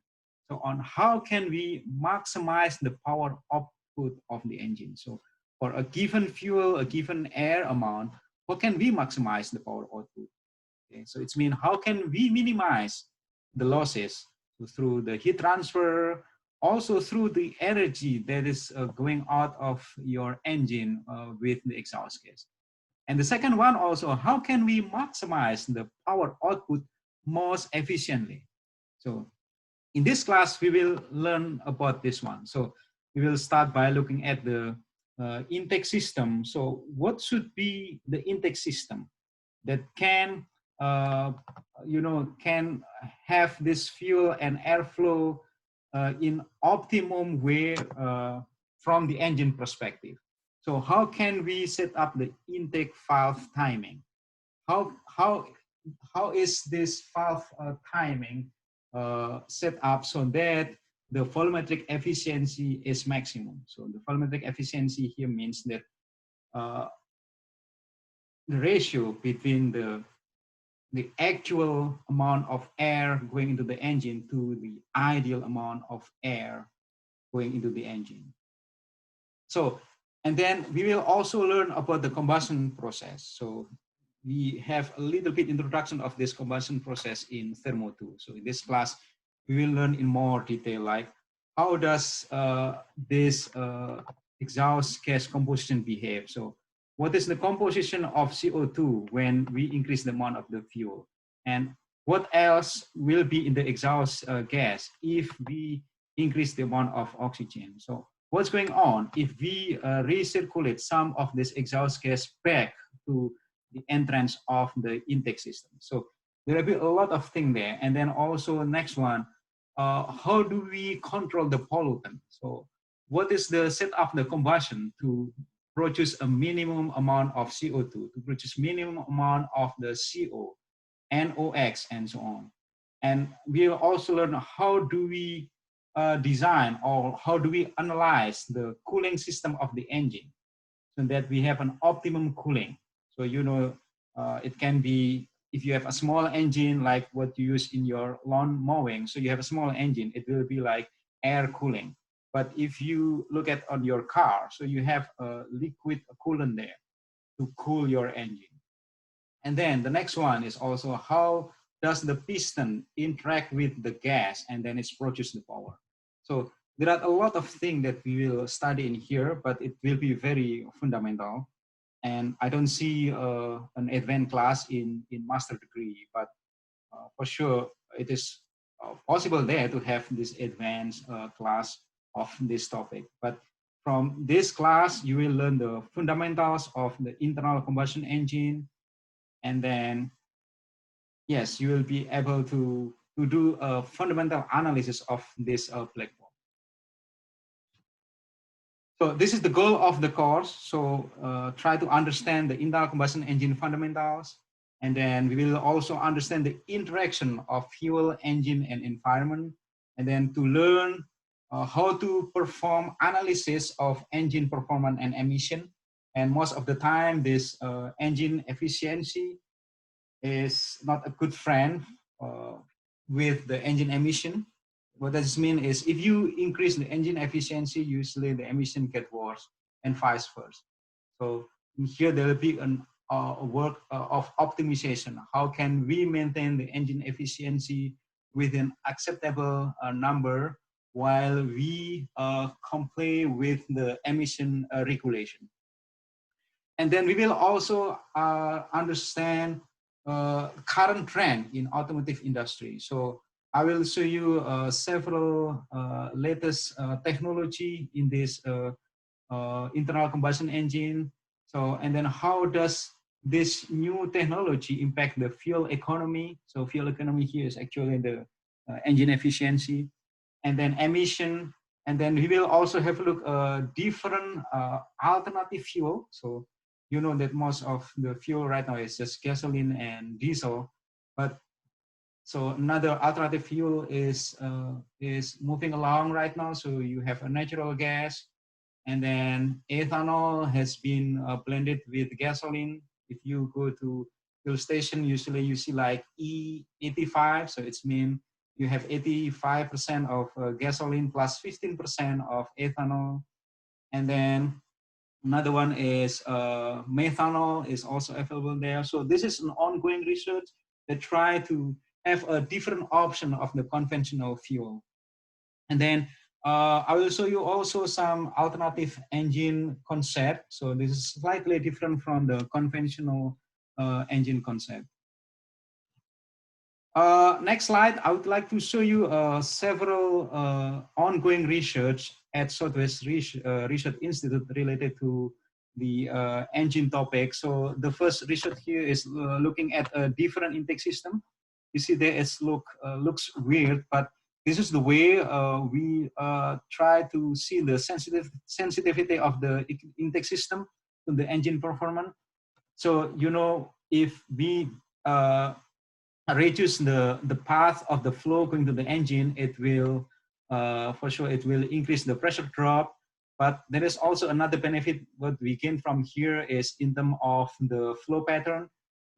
So on how can we maximize the power output of the engine. So for a given fuel, a given air amount, how can we maximize the power output? Okay, so it's mean how can we minimize the losses through the heat transfer, also through the energy that is going out of your engine with the exhaust gas. And the second one also, how can we maximize the power output most efficiently? So in this class, we will learn about this one. So we will start by looking at the intake system. So what should be the intake system that can, can have this fuel and airflow in optimum way from the engine perspective? So how can we set up the intake valve timing? How is this valve timing set up so that the volumetric efficiency is maximum? So the volumetric efficiency here means that the ratio between the actual amount of air going into the engine to the ideal amount of air going into the engine. So, and then we will also learn about the combustion process. So we have a little bit introduction of this combustion process in Thermo 2. So in this class, we will learn in more detail, like how does this exhaust gas combustion behave? So what is the composition of CO2 when we increase the amount of the fuel? And what else will be in the exhaust gas if we increase the amount of oxygen? So what's going on if we recirculate some of this exhaust gas back to the entrance of the intake system? So there will be a lot of things there. And then also next one, how do we control the pollutant? So what is the setup of the combustion to produce a minimum amount of CO2, to produce minimum amount of the CO, NOx, and so on. And we'll also learn how do we design or how do we analyze the cooling system of the engine so that we have an optimum cooling. So, you know, it can be, if you have a small engine like what you use in your lawn mowing, so you have a small engine, it will be like air cooling. But if you look at on your car, so you have a liquid coolant there to cool your engine. And then the next one is also how does the piston interact with the gas and then it's produce the power. So there are a lot of things that we will study in here, but it will be very fundamental. And I don't see an advanced class in master degree, but for sure it is possible there to have this advanced class of this topic. But from this class, you will learn the fundamentals of the internal combustion engine. And then, yes, you will be able to do a fundamental analysis of this black box. So this is the goal of the course. So try to understand the internal combustion engine fundamentals. And then we will also understand the interaction of fuel, engine, and environment. And then to learn how to perform analysis of engine performance and emission. And most of the time, this engine efficiency is not a good friend with the engine emission. What does this mean is if you increase the engine efficiency, usually the emission get worse and vice versa. So here there will be a work of optimization. How can we maintain the engine efficiency within acceptable number while we comply with the emission regulation? And then we will also understand current trend in automotive industry. So I will show you several latest technology in this internal combustion engine. So, and then how does this new technology impact the fuel economy? So fuel economy here is actually the engine efficiency, and then emission. And then we will also have a look different alternative fuel. So you know that most of the fuel right now is just gasoline and diesel, but so another alternative fuel is moving along right now. So you have a natural gas, and then ethanol has been blended with gasoline. If you go to fuel station, usually you see like E85, so it's mean you have 85% of gasoline plus 15% of ethanol. And then another one is methanol is also available there. So this is an ongoing research that try to have a different option of the conventional fuel. And then I will show you also some alternative engine concept. So this is slightly different from the conventional engine concept. Next slide, I would like to show you several ongoing research at Southwest Research Institute related to the engine topic. So the first research here is looking at a different intake system. You see there it looks weird, but this is the way we try to see the sensitivity of the intake system to the engine performance. So, you know, if we reduce the path of the flow going to the engine, it will, for sure, it will increase the pressure drop. But there is also another benefit. What we gain from here is in terms of the flow pattern,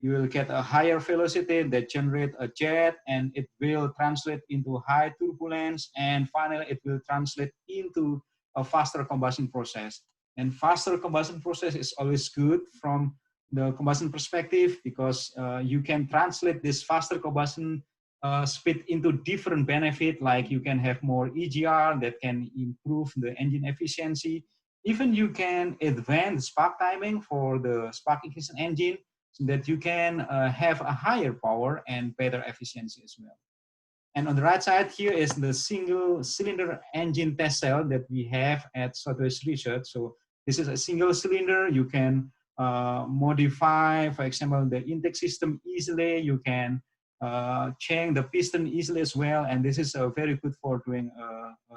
you will get a higher velocity that generate a jet, and it will translate into high turbulence, and finally it will translate into a faster combustion process. And faster combustion process is always good from the combustion perspective, because you can translate this faster combustion speed into different benefit, like you can have more EGR that can improve the engine efficiency. Even you can advance spark timing for the spark ignition engine, so that you can have a higher power and better efficiency as well. And on the right side here is the single cylinder engine test cell that we have at Southwest Research. So this is a single cylinder. You can modify, for example, the intake system easily. You can change the piston easily as well. And this is very good for doing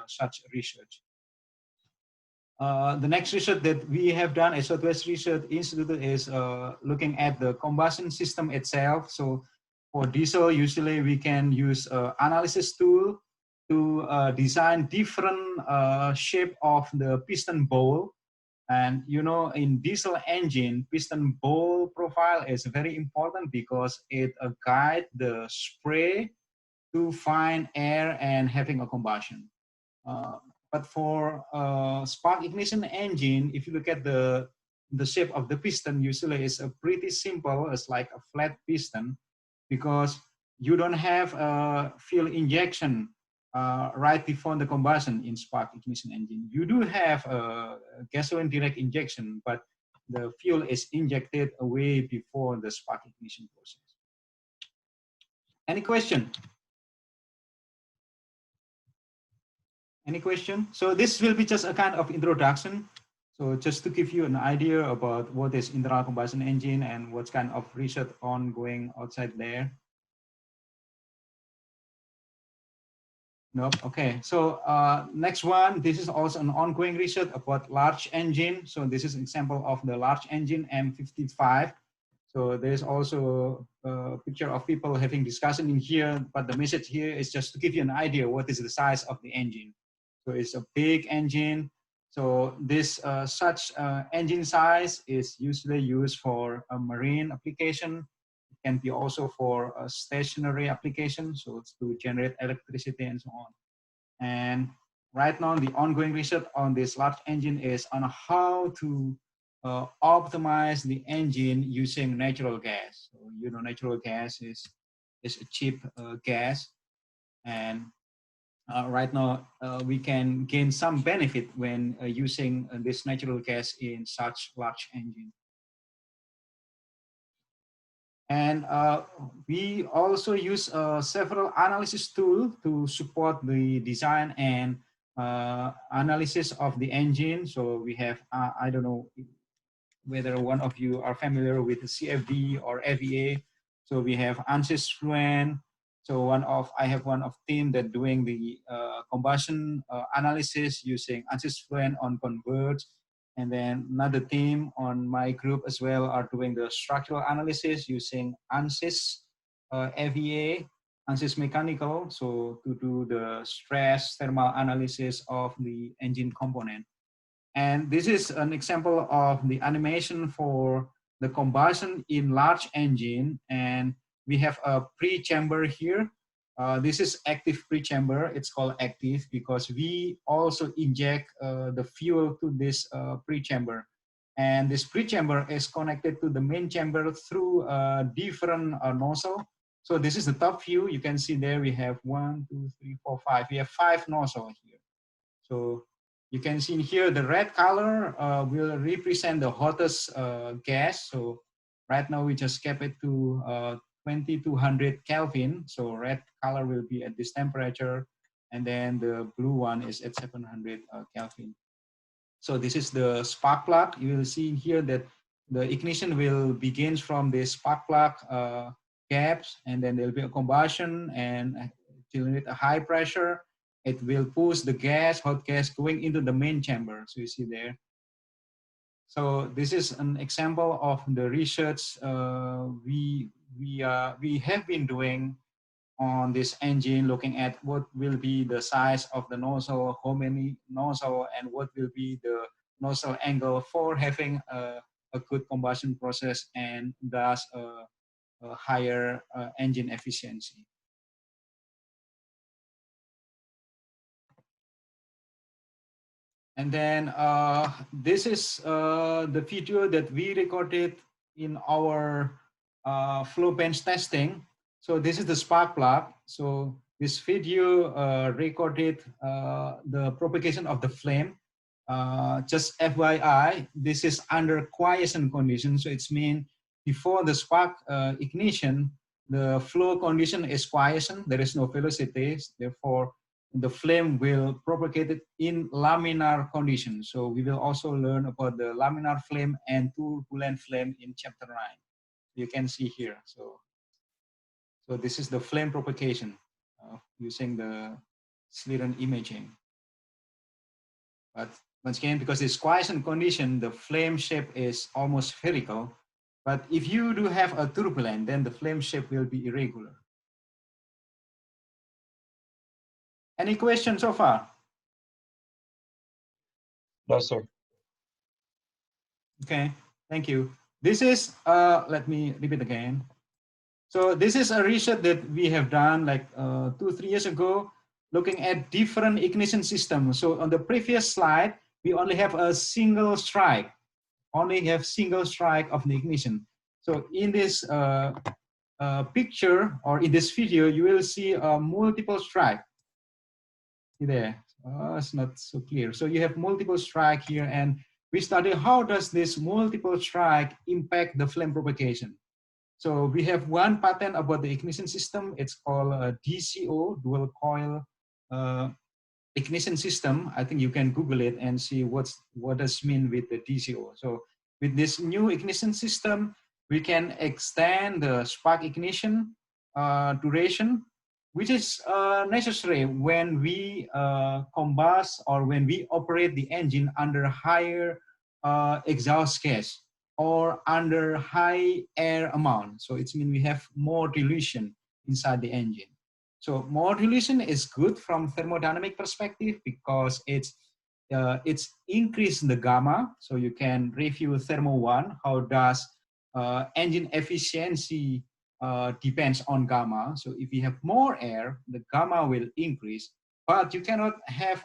such research. The next research that we have done at Southwest Research Institute is looking at the combustion system itself. So for diesel, usually we can use analysis tool to design different shape of the piston bowl. And you know, in diesel engine, piston bowl profile is very important because it guides the spray to find air and having a combustion. But for spark ignition engine, if you look at the shape of the piston, usually it's a pretty simple. It's like a flat piston, because you don't have a fuel injection right before the combustion in spark ignition engine. You do have a gasoline direct injection, but the fuel is injected away before the spark ignition process. Any question? Any question? So this will be just a kind of introduction. So just to give you an idea about what is internal combustion engine and what kind of research ongoing outside there. Nope. Okay. So next one, this is also an ongoing research about large engine. So this is an example of the large engine M55. So there's also a picture of people having discussion in here, but the message here is just to give you an idea what is the size of the engine. So it's a big engine. So this such engine size is usually used for a marine application. It can be also for a stationary application, so it's to generate electricity and so on. And right now, the ongoing research on this large engine is on how to optimize the engine using natural gas. So, you know, natural gas is a cheap gas, and right now we can gain some benefit when using this natural gas in such large engine. And we also use several analysis tools to support the design and analysis of the engine. So we have, I don't know whether one of you are familiar with the CFD or FEA. So we have ANSYS Fluent. So I have one of team that doing the combustion analysis using ANSYS Fluent on Converge. And then another team on my group as well are doing the structural analysis using ANSYS FEA, ANSYS Mechanical, so to do the stress thermal analysis of the engine component. And this is an example of the animation for the combustion in large engine. And we have a pre-chamber here. This is active pre-chamber. It's called active because we also inject the fuel to this pre-chamber. And this pre-chamber is connected to the main chamber through a different nozzle. So this is the top view. You can see there we have 1, 2, 3, 4, 5. We have 5 nozzles here. So you can see in here the red color will represent the hottest gas. So right now we just kept it to 2200 Kelvin. So red color will be at this temperature, and then the blue one is at 700 Kelvin. So this is the spark plug. You will see in here that the ignition will begin from the spark plug gaps, and then there will be a combustion, and till at a high pressure, it will push the gas, hot gas, going into the main chamber. So you see there. So this is an example of the research we have been doing on this engine, looking at what will be the size of the nozzle, how many nozzle, and what will be the nozzle angle for having a good combustion process and thus a higher engine efficiency. And then this is the video that we recorded in our flow bench testing. So this is the spark plug. So this video recorded the propagation of the flame. Just FYI, this is under quiescent condition. So it's mean before the spark ignition, the flow condition is quiescent. There is no velocity. Therefore, the flame will propagate it in laminar condition. So we will also learn about the laminar flame and turbulent flame in chapter 9. You can see here. So this is the flame propagation using the Sliron imaging. But once again, because it's quiescent condition, the flame shape is almost spherical. But if you do have a turbulent, then the flame shape will be irregular. Any questions so far? No, sir. Okay, thank you. This is, let me repeat again. So this is a research that we have done like 2-3 years ago, looking at different ignition systems. So on the previous slide, we only have a single strike, of the ignition. So in this picture or in this video, you will see a multiple strike. See there, it's not so clear. So you have multiple strike here, and we study how does this multiple strike impact the flame propagation. So we have one patent about the ignition system. It's called DCO, dual coil ignition system, I think you can Google it and see what does mean with the DCO. So with this new ignition system, we can extend the spark ignition duration, which is necessary when we combust or when we operate the engine under higher exhaust gas or under high air amount. So it means we have more dilution inside the engine. So more dilution is good from thermodynamic perspective because it's increased the gamma. So you can review thermo one, how does engine efficiency depends on gamma. So if you have more air, the gamma will increase, but you cannot have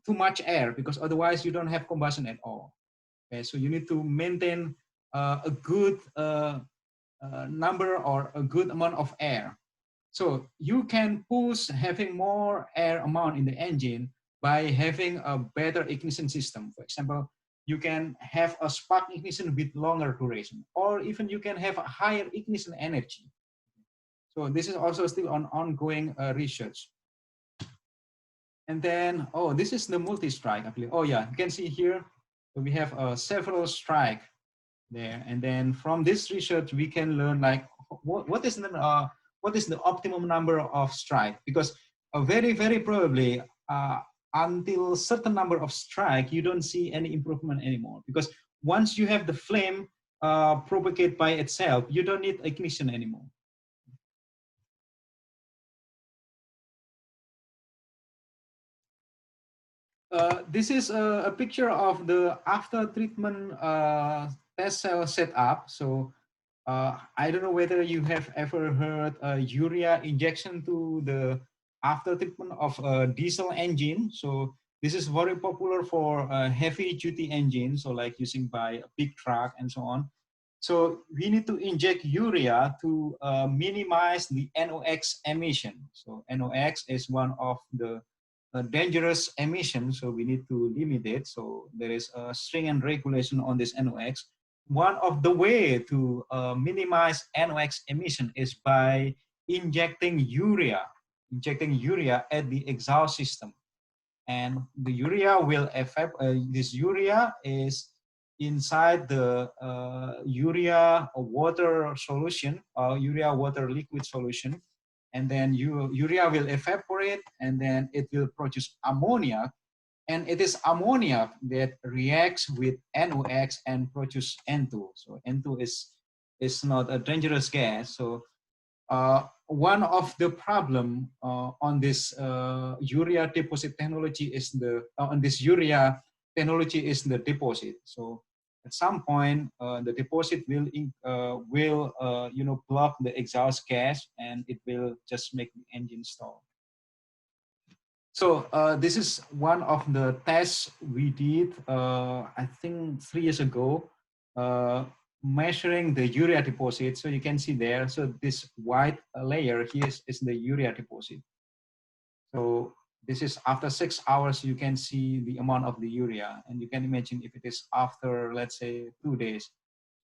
too much air because otherwise you don't have combustion at all. Okay, so you need to maintain a good number or a good amount of air. So you can push having more air amount in the engine by having a better ignition system. For example, you can have a spark ignition with longer duration, or even you can have a higher ignition energy. So this is also still on ongoing research. And then, oh, this is the multi-strike, I believe. Oh yeah, you can see here, so we have several strike there. And then from this research, we can learn like, what is the optimum number of strike? Because very, very probably until certain number of strike, you don't see any improvement anymore. Because once you have the flame propagate by itself, you don't need ignition anymore. This is a picture of the after treatment test cell setup. So I don't know whether you have ever heard urea injection to the after treatment of a diesel engine. So this is very popular for heavy duty engines, so like using by a big truck and so on. So we need to inject urea to minimize the NOx emission. So NOx is one of the dangerous emission, so we need to limit it. So there is a stringent regulation on this NOx. One of the way to minimize NOx emission is by injecting urea at the exhaust system. And the urea will this urea is inside the urea water solution, urea water liquid solution. And then urea will evaporate and then it will produce ammonia. And it is ammonia that reacts with NOx and produce N2. So N2 is not a dangerous gas. So one of the problem on this urea deposit technology is the deposit. So at some point, the deposit will block the exhaust gas and it will just make the engine stall. So this is one of the tests we did, I think 3 years ago, measuring the urea deposit. So you can see there, so this white layer here is the urea deposit. So this is after 6 hours, you can see the amount of the urea. And you can imagine if it is after, let's say, 2 days,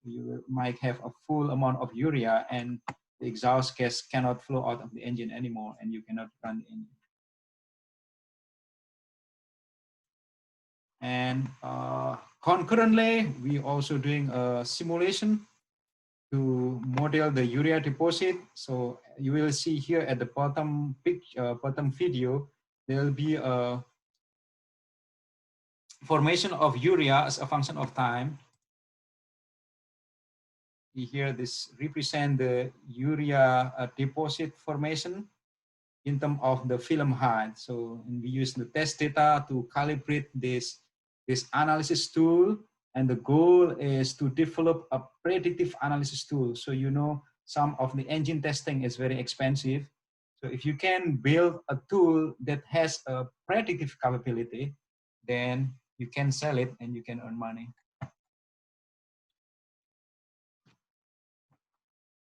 you might have a full amount of urea and the exhaust gas cannot flow out of the engine anymore and you cannot run the engine. And concurrently, we also doing a simulation to model the urea deposit. So you will see here at the bottom video, there will be a formation of urea as a function of time. Here, this represent the urea deposit formation in terms of the film height. So we use the test data to calibrate this analysis tool, and the goal is to develop a predictive analysis tool. So some of the engine testing is very expensive. So if you can build a tool that has a predictive capability, then you can sell it and you can earn money.